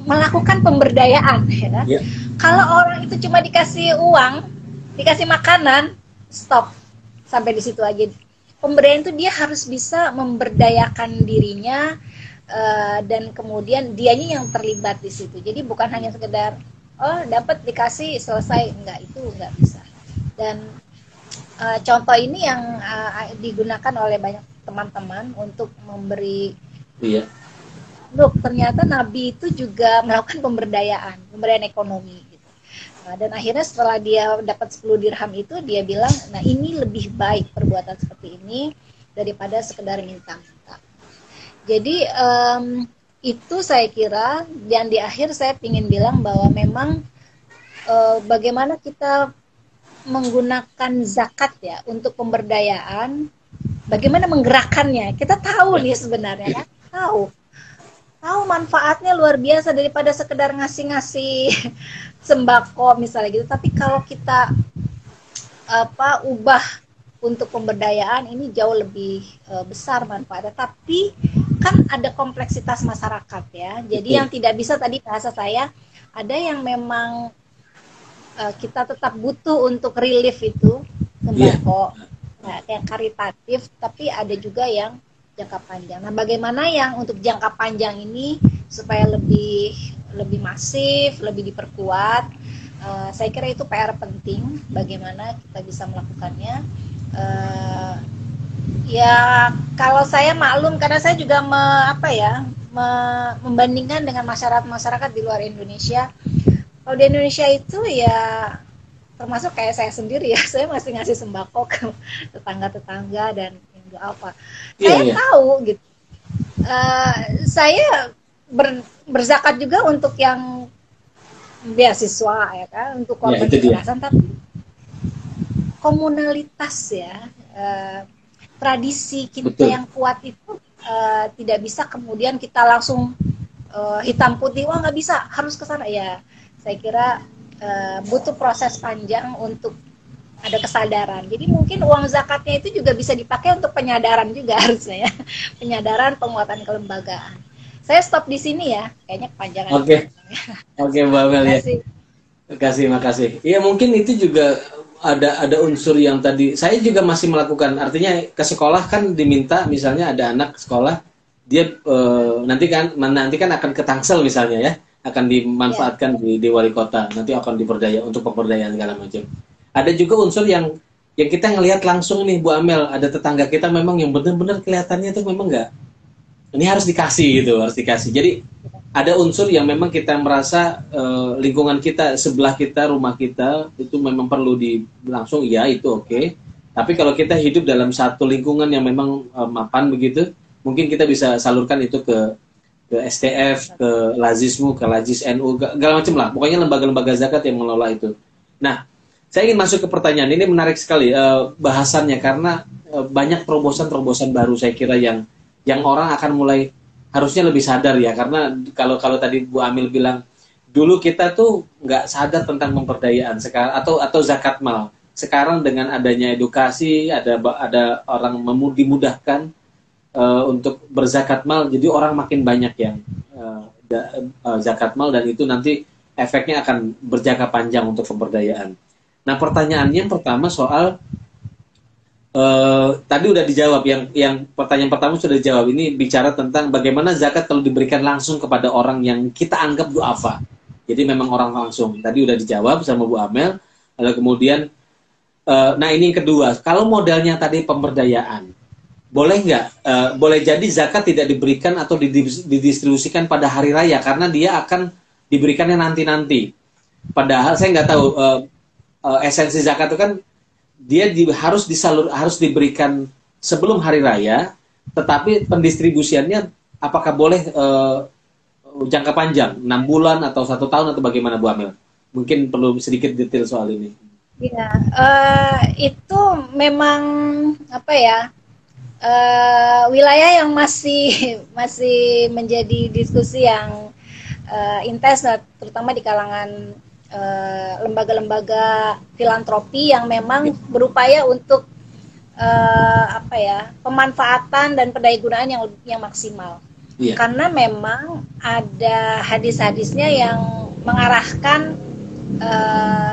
A: melakukan pemberdayaan, ya kan? Yeah. Kalau orang itu cuma dikasih uang, dikasih makanan, stop sampai di situ aja. Pemberdayaan itu dia harus bisa memberdayakan dirinya dan kemudian dianya yang terlibat di situ. Jadi bukan hanya sekedar dapat dikasih selesai, enggak, itu enggak bisa. Dan contoh ini yang digunakan oleh banyak teman-teman untuk memberi. Iya. Loh, ternyata Nabi itu juga melakukan pemberdayaan ekonomi gitu. Dan akhirnya setelah dia dapat 10 dirham itu dia bilang, nah ini lebih baik perbuatan seperti ini daripada sekedar minta-minta. Jadi itu saya kira, dan di akhir saya ingin bilang bahwa memang bagaimana kita menggunakan zakat ya untuk pemberdayaan, bagaimana menggerakkannya, kita tahu nih sebenarnya kan, tahu manfaatnya luar biasa daripada sekedar ngasih sembako misalnya gitu. Tapi kalau kita ubah untuk pemberdayaan ini jauh lebih besar manfaatnya. Tapi kan ada kompleksitas masyarakat ya. Jadi yang tidak bisa, tadi bahasa saya, ada yang memang kita tetap butuh untuk relief itu sembako, yang karitatif, tapi ada juga yang jangka panjang. Nah, bagaimana yang untuk jangka panjang ini supaya lebih masif, lebih diperkuat? Saya kira itu PR penting. Bagaimana kita bisa melakukannya? Ya, kalau saya maklum karena saya juga membandingkan dengan masyarakat di luar Indonesia. Kalau di Indonesia itu ya termasuk kayak saya sendiri ya, saya masih ngasih sembako ke tetangga-tetangga dan apa. Saya tahu gitu. Saya berzakat juga untuk yang beasiswa ya kan, untuk korban kekerasan, tapi komunalitas ya, tradisi kita yang kuat itu tidak bisa kemudian kita langsung hitam putih, wah nggak bisa, harus ke sana ya. Saya kira butuh proses panjang untuk ada kesadaran. Jadi mungkin uang zakatnya itu juga bisa dipakai untuk penyadaran juga harusnya ya. Penyadaran, penguatan kelembagaan. Saya stop di sini ya. Kayaknya kepanjangan. Oke, Mbak Amel ya. Makasih. Iya, mungkin itu juga ada unsur yang tadi saya juga masih melakukan. Artinya ke sekolah kan diminta, misalnya ada anak sekolah, dia nanti kan akan ke Tangsel misalnya ya, akan dimanfaatkan di wali kota. Nanti akan diperdaya untuk pemberdayaan segala macam. Ada juga unsur yang kita ngelihat langsung nih Bu Amel, ada tetangga kita memang yang benar-benar kelihatannya tuh memang enggak, ini harus dikasih gitu, harus dikasih. Jadi ada unsur yang memang kita merasa lingkungan kita, sebelah kita, rumah kita itu memang perlu langsung, ya itu oke. Tapi kalau kita hidup dalam satu lingkungan yang memang mapan begitu, mungkin kita bisa salurkan itu ke STF, ke Lazismu, ke Lazis NU, segala macam lah. Pokoknya lembaga-lembaga zakat yang mengelola itu. Nah, saya ingin masuk ke pertanyaan ini, menarik sekali bahasannya karena banyak terobosan-terobosan baru saya kira yang orang akan mulai harusnya lebih sadar ya, karena kalau tadi Bu Amil bilang dulu kita tuh nggak sadar tentang pemberdayaan sekarang atau zakat mal. Sekarang dengan adanya edukasi, ada orang dimudahkan untuk berzakat mal, jadi orang makin banyak yang zakat mal, dan itu nanti efeknya akan berjangka panjang untuk pemberdayaan. Nah, pertanyaannya pertama soal tadi udah dijawab, yang pertanyaan pertama sudah dijawab. Ini bicara tentang bagaimana zakat kalau diberikan langsung kepada orang yang kita anggap du'afa. Jadi memang orang langsung. Tadi udah dijawab sama Bu Amel. Lalu kemudian, nah ini yang kedua, kalau modelnya tadi pemberdayaan, boleh nggak? Boleh jadi zakat tidak diberikan atau didistribusikan pada hari raya karena dia akan diberikannya nanti-nanti. Padahal saya nggak tahu. Esensi zakat itu kan dia harus diberikan sebelum hari raya, tetapi pendistribusiannya apakah boleh jangka panjang, 6 bulan atau 1 tahun atau bagaimana Bu Amel? Mungkin perlu sedikit detail soal ini. Ya, itu memang wilayah yang masih menjadi diskusi yang intens, terutama di kalangan lembaga-lembaga filantropi yang memang berupaya untuk pemanfaatan dan pendayagunaan yang maksimal. Yeah. Karena memang ada hadis-hadisnya yang mengarahkan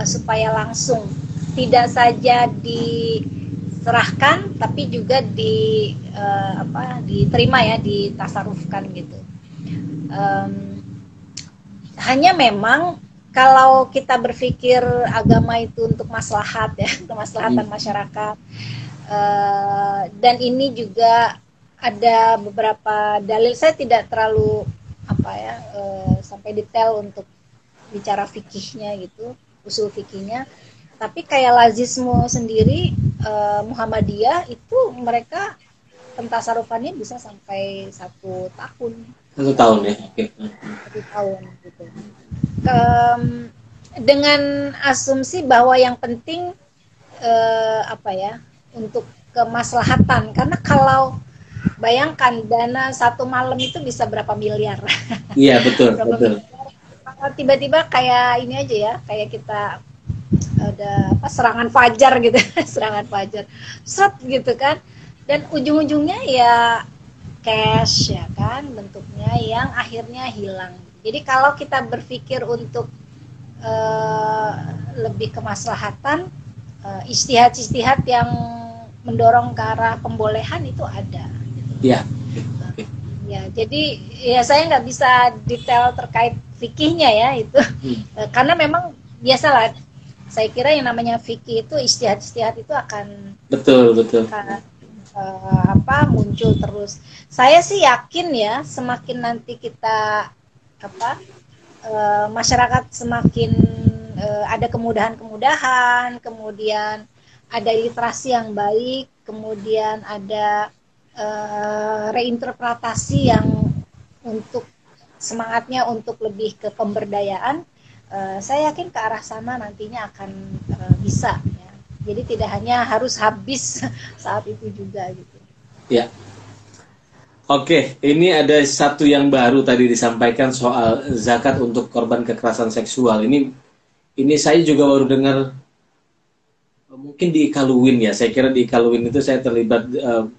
A: supaya langsung, tidak saja diserahkan, tapi juga diterima ya, ditasarufkan gitu. Hanya memang kalau kita berpikir agama itu untuk maslahat ya, kemaslahatan masyarakat, dan ini juga ada beberapa dalil, saya tidak terlalu sampai detail untuk bicara fikihnya gitu, usul fikihnya, tapi kayak lazisme sendiri, Muhammadiyah itu mereka pentasarufannya bisa sampai 1 tahun.
B: 1 tahun ya, oke.
A: 1 tahun gitu. Dengan asumsi bahwa yang penting untuk kemaslahatan, karena kalau bayangkan dana 1 malam itu bisa berapa miliar.
B: Iya, betul, betul.
A: Tiba-tiba kayak ini aja ya, kayak kita ada serangan fajar gitu, serangan fajar, seret gitu kan, dan ujung-ujungnya ya cash ya kan, bentuknya yang akhirnya hilang. Jadi kalau kita berpikir untuk lebih kemaslahatan, ijtihad yang mendorong ke arah pembolehan itu ada.
B: Iya.
A: Ya, jadi ya saya nggak bisa detail terkait fikihnya ya itu, karena memang biasalah. Saya kira yang namanya fikih itu ijtihad itu akan
B: betul.
A: Muncul terus. Saya sih yakin ya, semakin nanti kita masyarakat semakin ada kemudahan, kemudian ada literasi yang baik, kemudian ada reinterpretasi yang untuk semangatnya untuk lebih ke pemberdayaan. Saya yakin ke arah sana nantinya akan bisa ya. Jadi tidak hanya harus habis saat itu juga gitu.
B: Ya. Oke, ini ada satu yang baru tadi disampaikan soal zakat untuk korban kekerasan seksual. Ini saya juga baru dengar, mungkin di Ikaluwin ya. Saya kira di Ikaluwin itu saya terlibat,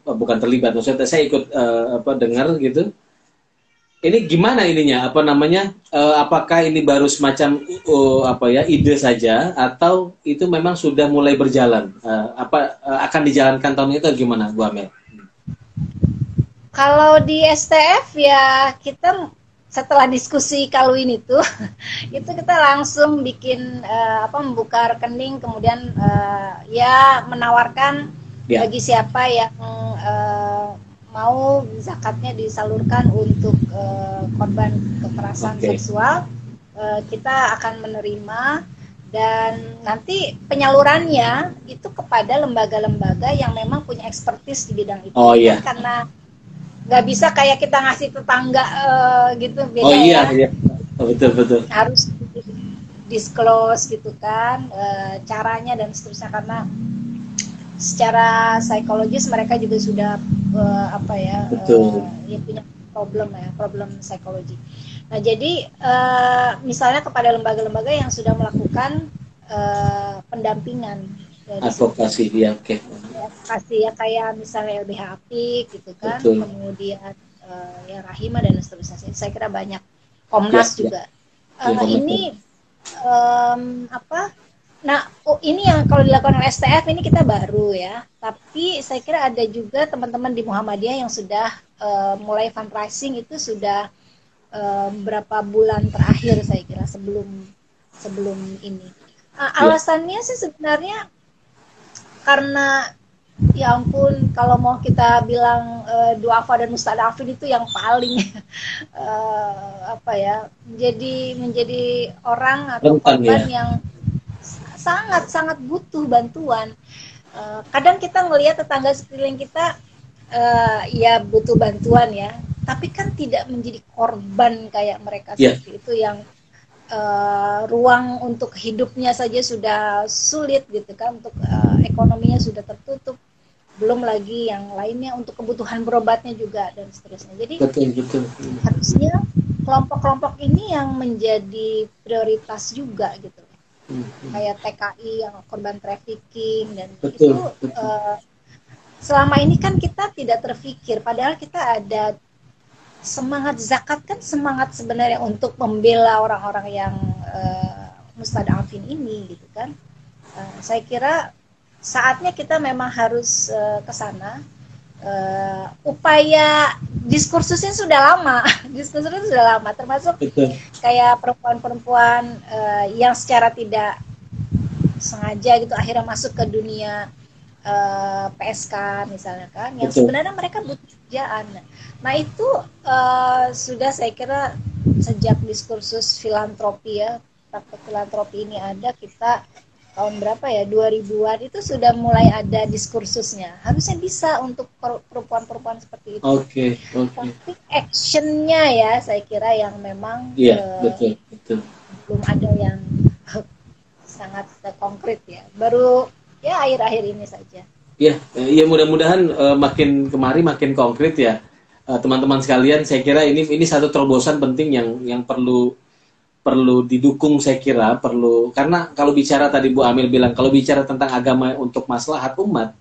B: bukan terlibat, maksudnya saya ikut dengar gitu. Ini gimana ininya? Apakah ini baru semacam ide saja, atau itu memang sudah mulai berjalan? Akan dijalankan tahun itu atau gimana, Bu Amel?
A: Kalau di STF ya kita setelah diskusi Ikaluwin itu kita langsung bikin membuka rekening, kemudian ya menawarkan bagi siapa yang mau zakatnya disalurkan untuk korban kekerasan seksual, kita akan menerima, dan nanti penyalurannya itu kepada lembaga-lembaga yang memang punya ekspertis di bidang itu.
B: Oh iya.
A: Karena nggak bisa kayak kita ngasih tetangga gitu, beda.
B: Oh iya, iya. Betul.
A: Harus disclose gitu kan, caranya dan seterusnya, karena secara psikologis mereka juga sudah punya problem psikologi. Nah jadi misalnya kepada lembaga-lembaga yang sudah melakukan pendampingan,
B: advokasi, ya oke.
A: Advokasi ya, kayak misalnya LBH Apik gitu kan. Betul. Kemudian ya Rahima dan seterusnya. Saya kira banyak, Komnas juga. Ini Nah, ini yang kalau dilakukan oleh STF ini kita baru ya. Tapi saya kira ada juga teman-teman di Muhammadiyah yang sudah mulai fundraising itu sudah beberapa bulan terakhir, saya kira sebelum ini. Alasannya sih sebenarnya karena ya ampun, kalau mau kita bilang duafa dan mustadafin itu yang paling menjadi orang atau korban yang sangat butuh bantuan. Kadang kita ngelihat tetangga sekeliling kita ya butuh bantuan ya, tapi kan tidak menjadi korban kayak mereka seperti itu yang ruang untuk hidupnya saja sudah sulit gitu kan, untuk ekonominya sudah tertutup, belum lagi yang lainnya untuk kebutuhan berobatnya juga dan seterusnya. Jadi
B: betul.
A: harusnya kelompok-kelompok ini yang menjadi prioritas juga gitu. Kayak TKI yang korban trafficking dan
B: Betul,
A: itu
B: betul.
A: selama ini kan kita tidak terfikir, padahal kita ada semangat zakat kan semangat sebenarnya untuk membela orang-orang yang mustadafin ini gitu kan. Saya kira saatnya kita memang harus ke sana. Upaya diskursusnya sudah lama, diskursusnya sudah lama, termasuk
B: Betul.
A: kayak perempuan-perempuan yang secara tidak sengaja gitu akhirnya masuk ke dunia PSK misalnya kan, yang
B: Betul.
A: sebenarnya mereka butuh kerjaan. Nah itu sudah saya kira sejak diskursus filantropi ya, praktek filantropi ini ada, kita tahun berapa ya, 2000-an itu sudah mulai ada diskursusnya. Harusnya bisa untuk perempuan-perempuan seperti itu.
B: Oke, oke.
A: Tapi actionnya ya saya kira yang memang
B: Iya, betul, betul.
A: belum ada yang sangat konkret ya. Baru ya akhir-akhir ini saja.
B: Ya, ya mudah-mudahan makin kemari makin konkret ya, teman-teman sekalian. Saya kira ini satu terobosan penting yang perlu didukung. Saya kira perlu, karena kalau bicara tadi Bu Amil bilang kalau bicara tentang agama untuk maslahat umat,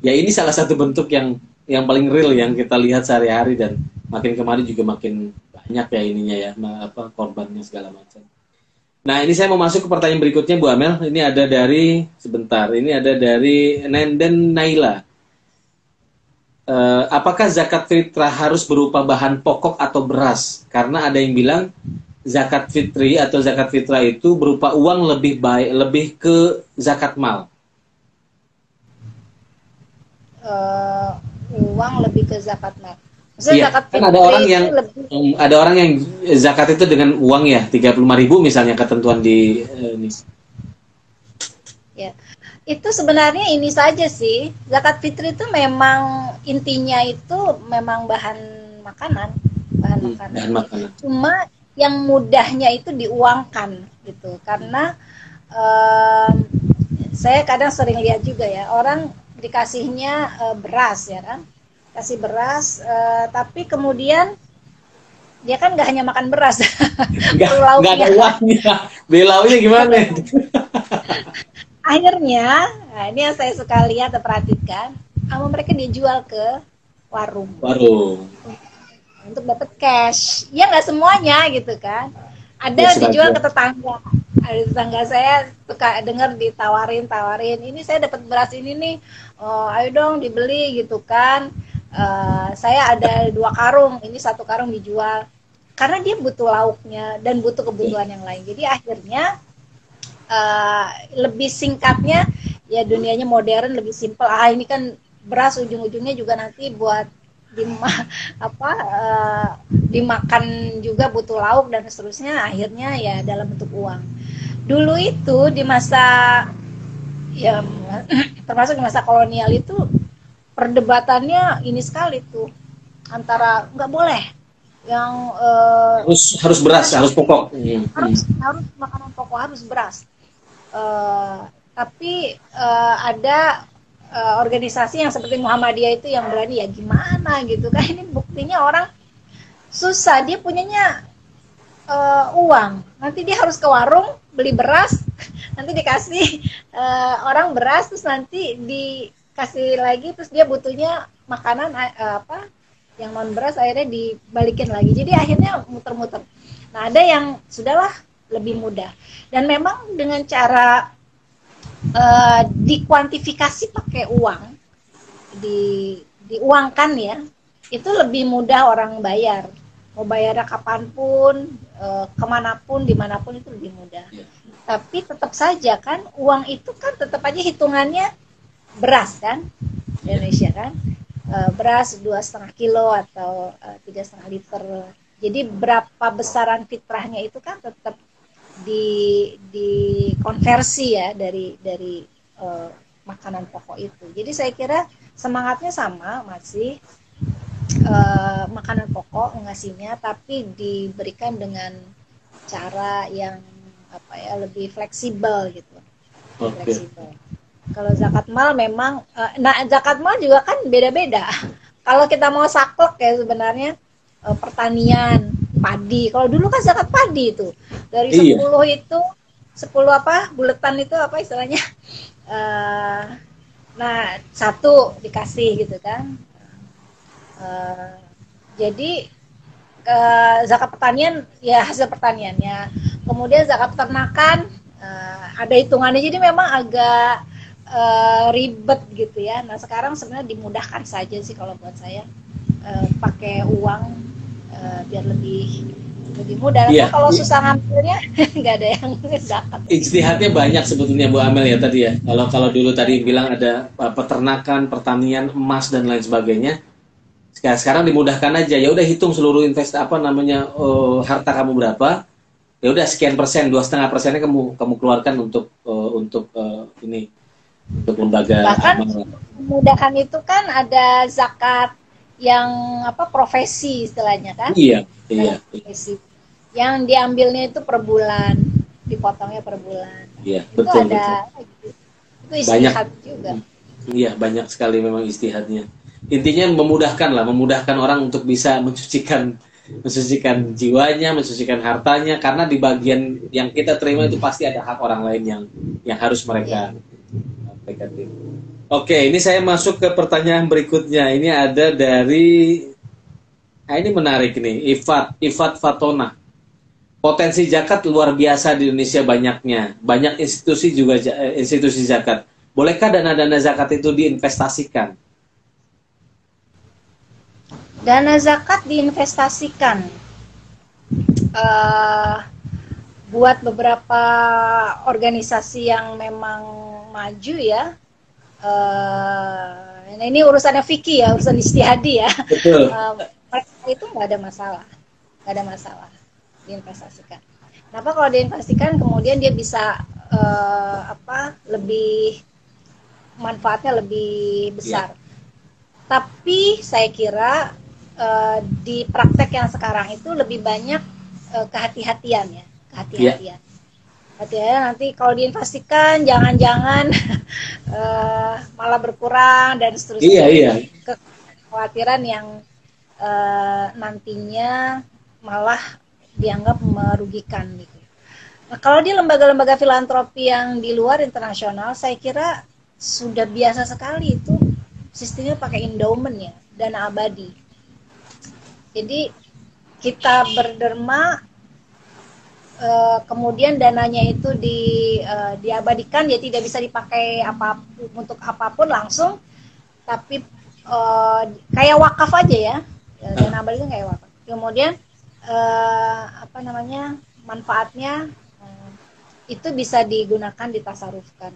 B: ya ini salah satu bentuk yang paling real yang kita lihat sehari-hari, dan makin kemari juga makin banyak ya ininya ya, korbannya segala macam. Nah, ini saya mau masuk ke pertanyaan berikutnya, Bu Amel. Ini ada dari, sebentar, ini ada dari Nenden Naila. Apakah zakat fitrah harus berupa bahan pokok atau beras? Karena ada yang bilang zakat fitri atau zakat fitrah itu berupa uang lebih ke zakat mal.
A: Uang lebih ke zakat mal. Maksudnya
B: Iya,
A: zakat
B: kan ada orang yang zakat itu dengan uang ya, 35.000 misalnya ketentuan di ini.
A: Ya. Itu sebenarnya ini saja sih. Zakat fitri itu memang intinya itu memang bahan makanan.
B: Bahan makanan.
A: Cuma yang mudahnya itu diuangkan gitu. Karena saya kadang sering lihat juga ya, orang dikasihnya beras ya kan. Kasih beras, tapi kemudian dia kan nggak hanya makan beras,
B: nggak ada uangnya, belaunya gimana?
A: Akhirnya, nah ini yang saya suka lihat dan perhatikan, sama mereka dijual ke warung. Untuk dapat cash, ya nggak semuanya gitu kan. Ada ya, dijual ke tetangga. Ada tetangga saya suka dengar ditawarin, ini saya dapat beras ini nih, ayo dong dibeli gitu kan. Saya ada 2 karung, ini 1 karung dijual, karena dia butuh lauknya dan butuh kebutuhan yang lain. Jadi akhirnya lebih singkatnya ya, dunianya modern, lebih simpel. Ini kan beras ujung-ujungnya juga nanti buat dimakan juga, butuh lauk dan seterusnya. Akhirnya ya dalam bentuk uang. Dulu itu di masa ya termasuk di masa kolonial itu perdebatannya ini sekali tuh, antara nggak boleh yang
B: harus beras, harus pokok,
A: harus makanan pokok, harus beras. Tapi ada organisasi yang seperti Muhammadiyah itu yang berani, ya gimana gitu kan, ini buktinya orang susah, dia punyanya uang, nanti dia harus ke warung beli beras, nanti dikasih orang beras, terus nanti dikasih lagi, terus dia butuhnya makanan yang non beras, akhirnya dibalikin lagi. Jadi akhirnya muter-muter. Nah, ada yang sudahlah lebih mudah, dan memang dengan cara dikuantifikasi pakai uang, diuangkan ya, itu lebih mudah orang bayar. Mau bayarnya kapanpun, kemanapun, dimanapun, itu lebih mudah. Tapi tetap saja kan, uang itu kan tetap aja hitungannya beras kan, Indonesia kan, beras 2,5 kilo atau 3,5 liter. Jadi berapa besaran fitrahnya itu kan tetap dikonversi ya dari makanan pokok itu. Jadi saya kira semangatnya sama, masih makanan pokok ngasihnya, tapi diberikan dengan cara yang lebih fleksibel gitu. Fleksibel. Kalau zakat mal memang, zakat mal juga kan beda-beda. Kalau kita mau saklek ya sebenarnya pertanian, padi. Kalau dulu kan zakat padi itu. Dari
B: Iya.
A: 10 itu 10 apa? Buletan itu apa istilahnya? Nah, satu dikasih gitu kan. Eh, jadi zakat pertanian ya hasil pertaniannya. Kemudian zakat peternakan ada hitungannya, jadi memang agak ribet gitu ya. Nah sekarang sebenarnya dimudahkan saja sih kalau buat saya, pakai uang biar lebih mudah. Nah,
B: Iya.
A: kalau susah ngambilnya nggak ada yang zakat.
B: Ijtihadnya banyak sebetulnya Bu Amel ya tadi ya. Kalau dulu tadi bilang ada peternakan, pertanian, emas dan lain sebagainya. Sekarang dimudahkan aja. Ya udah hitung seluruh harta kamu berapa. Ya udah sekian persen, 2,5%-nya kamu keluarkan untuk ini, untuk lembaga
A: Bahkan
B: amal.
A: memudahkan itu kan ada zakat yang apa, profesi istilahnya kan.
B: Iya, iya,
A: Zakat profesi yang diambilnya itu per bulan, dipotongnya per bulan.
B: iya,
A: Itu
B: betul, betul.
A: ada itu
B: Banyak,
A: istihad juga.
B: iya banyak sekali memang istihadnya. Intinya memudahkan orang untuk bisa mensucikan jiwanya, mensucikan hartanya, karena di bagian yang kita terima itu pasti ada hak orang lain yang harus mereka terima. Oke, ini saya masuk ke pertanyaan berikutnya. Ini ada dari, ini menarik nih, Ifat Fatona. Potensi zakat luar biasa di Indonesia banyaknya. Banyak institusi juga institusi zakat. Bolehkah dana-dana zakat itu diinvestasikan?
A: Dana zakat diinvestasikan buat beberapa organisasi yang memang maju ya. Ini urusannya fikih ya, urusan istihadi ya.
B: Betul.
A: Itu nggak ada masalah diinvestasikan. Kenapa kalau diinvestasikan kemudian dia bisa lebih manfaatnya lebih besar. Yeah. Tapi saya kira di praktek yang sekarang itu lebih banyak kehati-hatian ya, kehati-hatian. Hati-hati nanti kalau diinvestasikan jangan-jangan malah berkurang dan seterusnya.
B: Iya.
A: Kekhawatiran yang nantinya malah dianggap merugikan gitu. Nah, kalau di lembaga-lembaga filantropi yang di luar internasional, saya kira sudah biasa sekali itu sistemnya pakai endowment ya, dana abadi. Jadi kita berderma, kemudian dananya itu diabadikan, ya tidak bisa dipakai untuk apapun langsung, tapi kayak wakaf aja ya, dana abadi itu kayak wakaf. Kemudian manfaatnya itu bisa digunakan, ditasarufkan,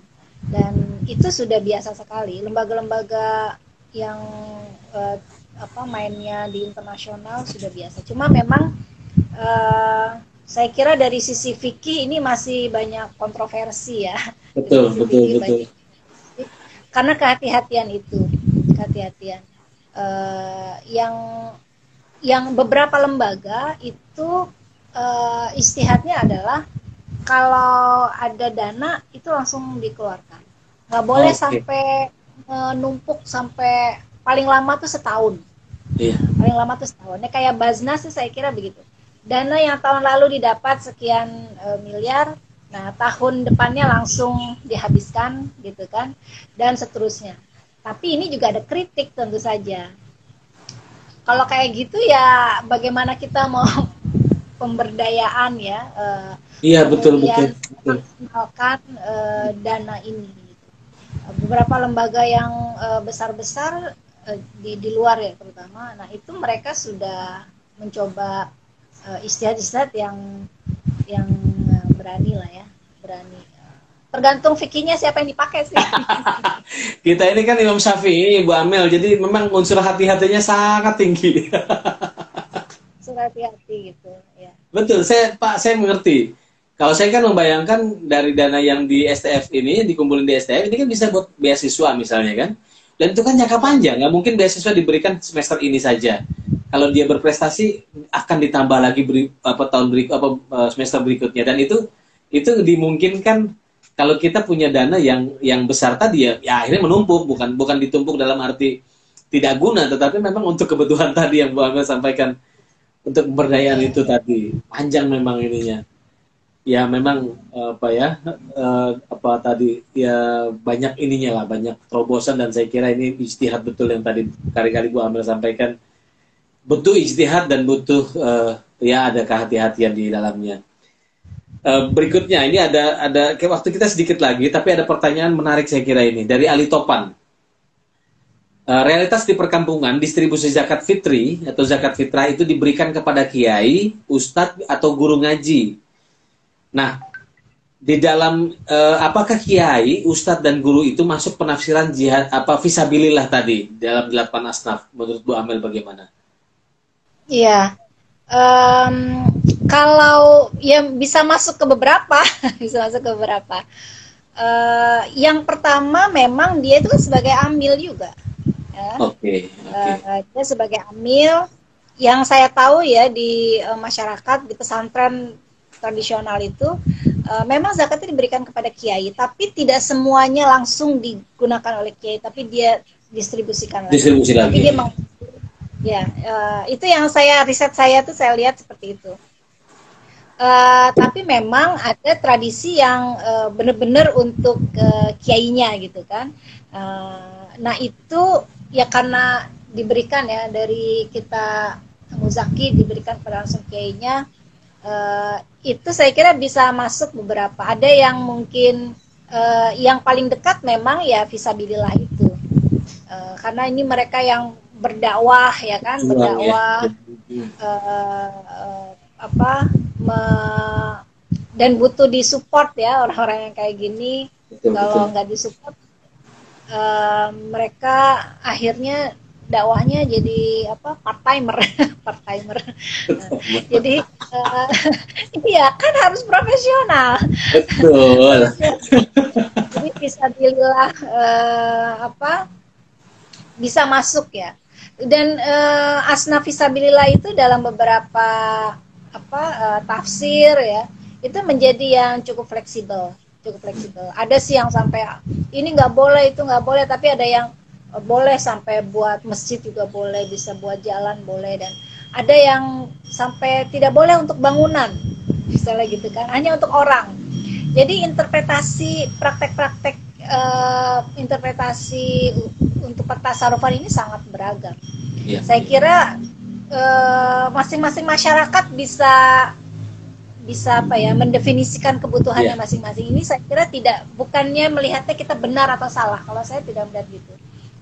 A: dan itu sudah biasa sekali. Lembaga-lembaga yang mainnya di internasional sudah biasa. Cuma memang saya kira dari sisi fikih ini masih banyak kontroversi ya.
B: Betul.
A: Karena kehati-hatian yang beberapa lembaga itu istihadnya adalah kalau ada dana itu langsung dikeluarkan, nggak boleh sampai menumpuk sampai paling lama tuh setahun.
B: Iya.
A: Paling lama tuh setahun. Ini kayak Baznas sih saya kira begitu. Dana yang tahun lalu didapat sekian miliar, nah tahun depannya langsung dihabiskan gitu kan, dan seterusnya. Tapi ini juga ada kritik tentu saja. Kalau kayak gitu ya bagaimana kita mau pemberdayaan ya,
B: iya betul.
A: maksimalkan dana ini. Beberapa lembaga yang besar-besar di luar ya terutama, nah itu mereka sudah mencoba istihad yang berani lah ya, berani. Tergantung fikihnya siapa yang dipakai sih.
B: Kita ini kan Imam Syafi'i, Bu Amel, jadi memang unsur hati-hatinya sangat tinggi.
A: Hati-hati gitu ya.
B: Betul, saya mengerti. Kalau saya kan membayangkan dari dana yang di STF ini, dikumpulin di STF, ini kan bisa buat beasiswa misalnya kan. Dan itu kan jangka panjang, nggak mungkin beasiswa diberikan semester ini saja. Kalau dia berprestasi akan ditambah lagi semester berikutnya, dan itu dimungkinkan kalau kita punya dana yang besar tadi ya akhirnya menumpuk, bukan ditumpuk dalam arti tidak guna, tetapi memang untuk kebutuhan tadi yang Bu Amel sampaikan. untuk pemberdayaan itu tadi. Panjang memang ininya. Ya memang apa tadi ya banyak ininya lah, banyak terobosan, dan saya kira ini ijtihad betul yang tadi kali-kali Bu Amel sampaikan. Butuh ijtihad dan butuh ya ada kehati-hatian di dalamnya. Berikutnya ini ada waktu kita sedikit lagi, tapi ada pertanyaan menarik saya kira ini dari Ali Topan. Realitas di perkampungan, distribusi zakat fitri atau zakat fitrah itu diberikan kepada kiai, ustadz atau guru ngaji. Nah, di dalam apakah kiai, ustadz dan guru itu masuk penafsiran jihad fisabilillah tadi dalam 8 asnaf? Menurut Bu Amel bagaimana?
A: Iya. Kalau ya bisa masuk ke beberapa, bisa masuk ke beberapa. Yang pertama memang dia itu sebagai amil juga. Ya.
B: Oke.
A: Dia sebagai amil, yang saya tahu ya di masyarakat di pesantren tradisional itu memang zakatnya diberikan kepada kiai, tapi tidak semuanya langsung digunakan oleh kiai, tapi dia distribusikan lagi. Tapi dia ya itu yang riset saya tuh saya lihat seperti itu. Tapi memang ada tradisi yang benar-benar untuk kiainya gitu kan. Nah itu ya karena diberikan ya dari kita muzaki, diberikan pada langsung kiainya, itu saya kira bisa masuk beberapa. Ada yang mungkin yang paling dekat memang ya fisabilillah itu, karena ini mereka yang berdakwah ya kan, berdakwah dan butuh disupport ya orang-orang yang kayak gini. Kalau nggak disupport, mereka akhirnya dakwahnya jadi part timer. Jadi iya kan harus profesional.
B: Betul.
A: Jadi fisabilillah bisa masuk ya. Dan asna fisabilillah itu dalam beberapa tafsir ya, itu menjadi yang cukup fleksibel. Ada sih yang sampai ini nggak boleh, itu nggak boleh, tapi ada yang boleh sampai buat masjid juga boleh, bisa buat jalan boleh, dan ada yang sampai tidak boleh untuk bangunan, misalnya gitu kan, hanya untuk orang. Jadi interpretasi praktek-praktek interpretasi untuk pertasarufan ini sangat beragam. Ya. Saya kira masing-masing masyarakat bisa mendefinisikan kebutuhannya masing-masing. Ini saya kira bukannya melihatnya kita benar atau salah. Kalau saya tidak melihat gitu.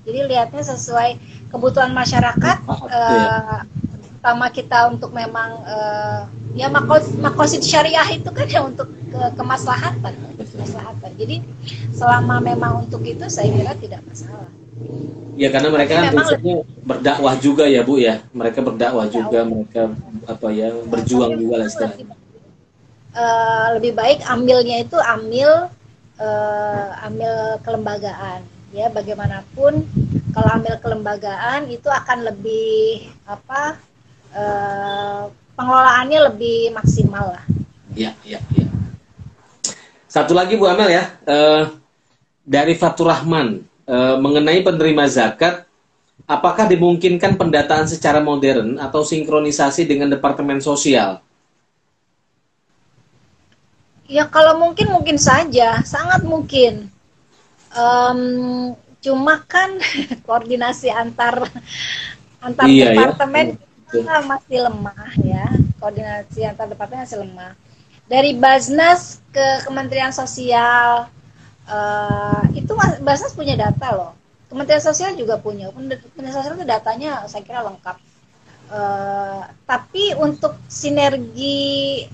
A: Jadi lihatnya sesuai kebutuhan masyarakat. Pertama kita untuk memang makosid syariah itu kan ya untuk kemaslahatan. Jadi selama memang untuk itu saya kira tidak masalah.
B: Ya karena mereka kan prinsipnya berdakwah juga ya Bu ya. Mereka berdakwah juga, mereka berjuang juga lah istilahnya.
A: Lebih baik ambilnya itu ambil kelembagaan ya, bagaimanapun kalau ambil kelembagaan itu akan lebih pengelolaannya lebih maksimal lah. Iya.
B: Satu lagi Bu Amel ya, dari Fatur Rahman, mengenai penerima zakat, apakah dimungkinkan pendataan secara modern atau sinkronisasi dengan Departemen Sosial?
A: Ya kalau mungkin saja, sangat mungkin. Cuma kan koordinasi antar departemen masih lemah ya. Koordinasi antar departemen masih lemah. Dari Basnas ke Kementerian Sosial, itu Basnas punya data loh. Kementerian Sosial juga punya. Kementerian Sosial itu datanya saya kira lengkap. Tapi untuk sinergi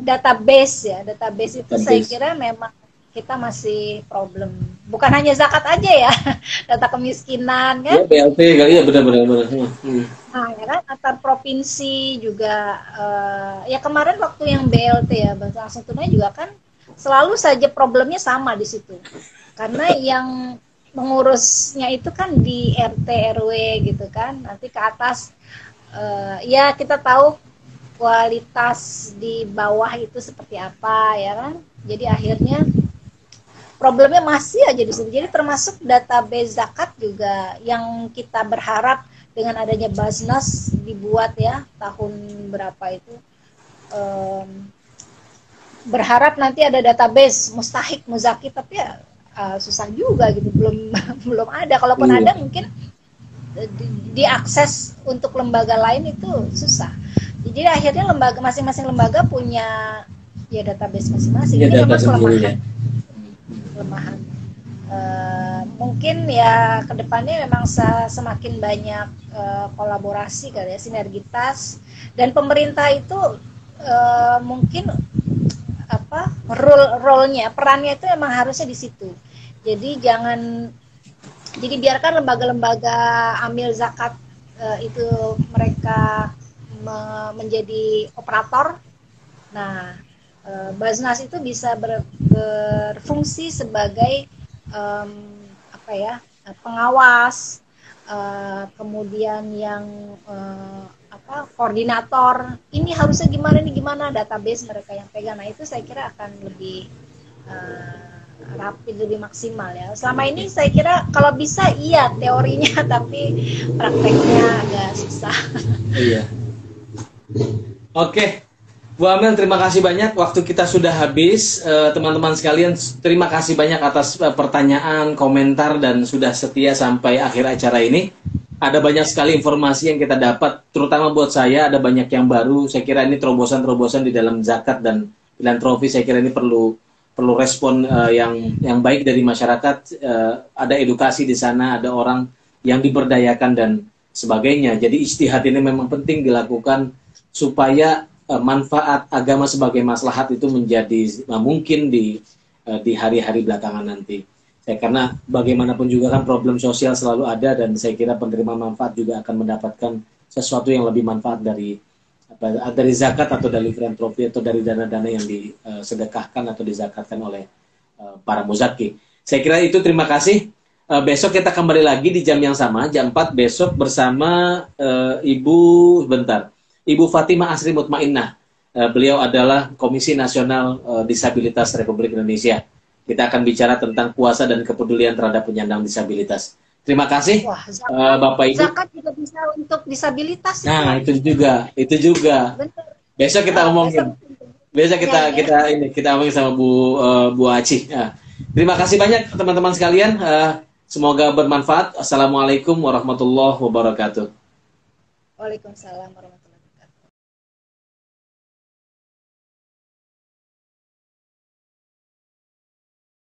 A: database itu saya kira memang kita masih problem. Bukan hanya zakat aja ya, data kemiskinan kan.
B: BLT kali ya, benar.
A: Nah ya kan, antar provinsi juga. Ya kemarin waktu yang BLT ya, bantuan langsung tunai juga kan selalu saja problemnya sama di situ. Karena yang mengurusnya itu kan di RT RW gitu kan, nanti ke atas. Ya kita tahu kualitas di bawah itu seperti apa ya kan. Jadi akhirnya problemnya masih aja di situ. Jadi termasuk database zakat juga yang kita berharap dengan adanya Basnas dibuat ya tahun berapa itu, berharap nanti ada database mustahik muzaki, tapi ya susah juga gitu, belum belum ada. Kalaupun
B: Iya.
A: ada mungkin diakses untuk lembaga lain itu susah. Jadi akhirnya lembaga masing-masing lembaga punya ya database masing-masing.
B: Iya,
A: Ini
B: data
A: memang
B: sendiri ya.
A: kelemahan. Mungkin ya kedepannya memang semakin banyak kolaborasi kali ya, sinergitas, dan pemerintah itu mungkin apa role-nya, perannya itu emang harusnya di situ. Jadi jadi biarkan lembaga-lembaga amil zakat itu mereka menjadi operator. Nah, Basnas itu bisa berfungsi sebagai apa ya, pengawas, kemudian yang koordinator. Ini harusnya gimana, ini gimana, database mereka yang pegang. Nah itu saya kira akan lebih rapid, lebih maksimal ya. Selama ini saya kira kalau bisa iya teorinya, tapi prakteknya agak susah.
B: Iya. Oke, Bu Amel, terima kasih banyak. Waktu kita sudah habis. Teman-teman sekalian, terima kasih banyak atas pertanyaan, komentar, dan sudah setia sampai akhir acara ini. Ada banyak sekali informasi yang kita dapat, terutama buat saya, ada banyak yang baru. Saya kira ini terobosan-terobosan di dalam zakat dan filantropi. Saya kira ini perlu respon yang baik dari masyarakat. Ada edukasi di sana, ada orang yang diberdayakan dan sebagainya. Jadi ijtihad ini memang penting dilakukan supaya manfaat agama sebagai maslahat itu menjadi mungkin di hari-hari belakangan nanti. Karena bagaimanapun juga kan problem sosial selalu ada, dan saya kira penerima manfaat juga akan mendapatkan sesuatu yang lebih manfaat dari zakat atau dari filantropi atau dari dana-dana yang disedekahkan atau dizakatkan oleh para muzaki. Saya kira itu, terima kasih. Besok kita kembali lagi di jam yang sama, jam 4 besok bersama Ibu Fatimah Asri Mutmainnah. Beliau adalah Komisi Nasional Disabilitas Republik Indonesia. Kita akan bicara tentang puasa dan kepedulian terhadap penyandang disabilitas. Terima kasih.
A: Wah,
B: Bapak Ibu.
A: Zakat juga bisa untuk disabilitas.
B: Nah, itu juga.
A: Betul.
B: Besok kita omongin. Besok kita omongin sama Bu Aci. Terima kasih banyak teman-teman sekalian. Semoga bermanfaat. Assalamualaikum warahmatullahi wabarakatuh.
A: Waalaikumsalam warahmatullahi wabarakatuh.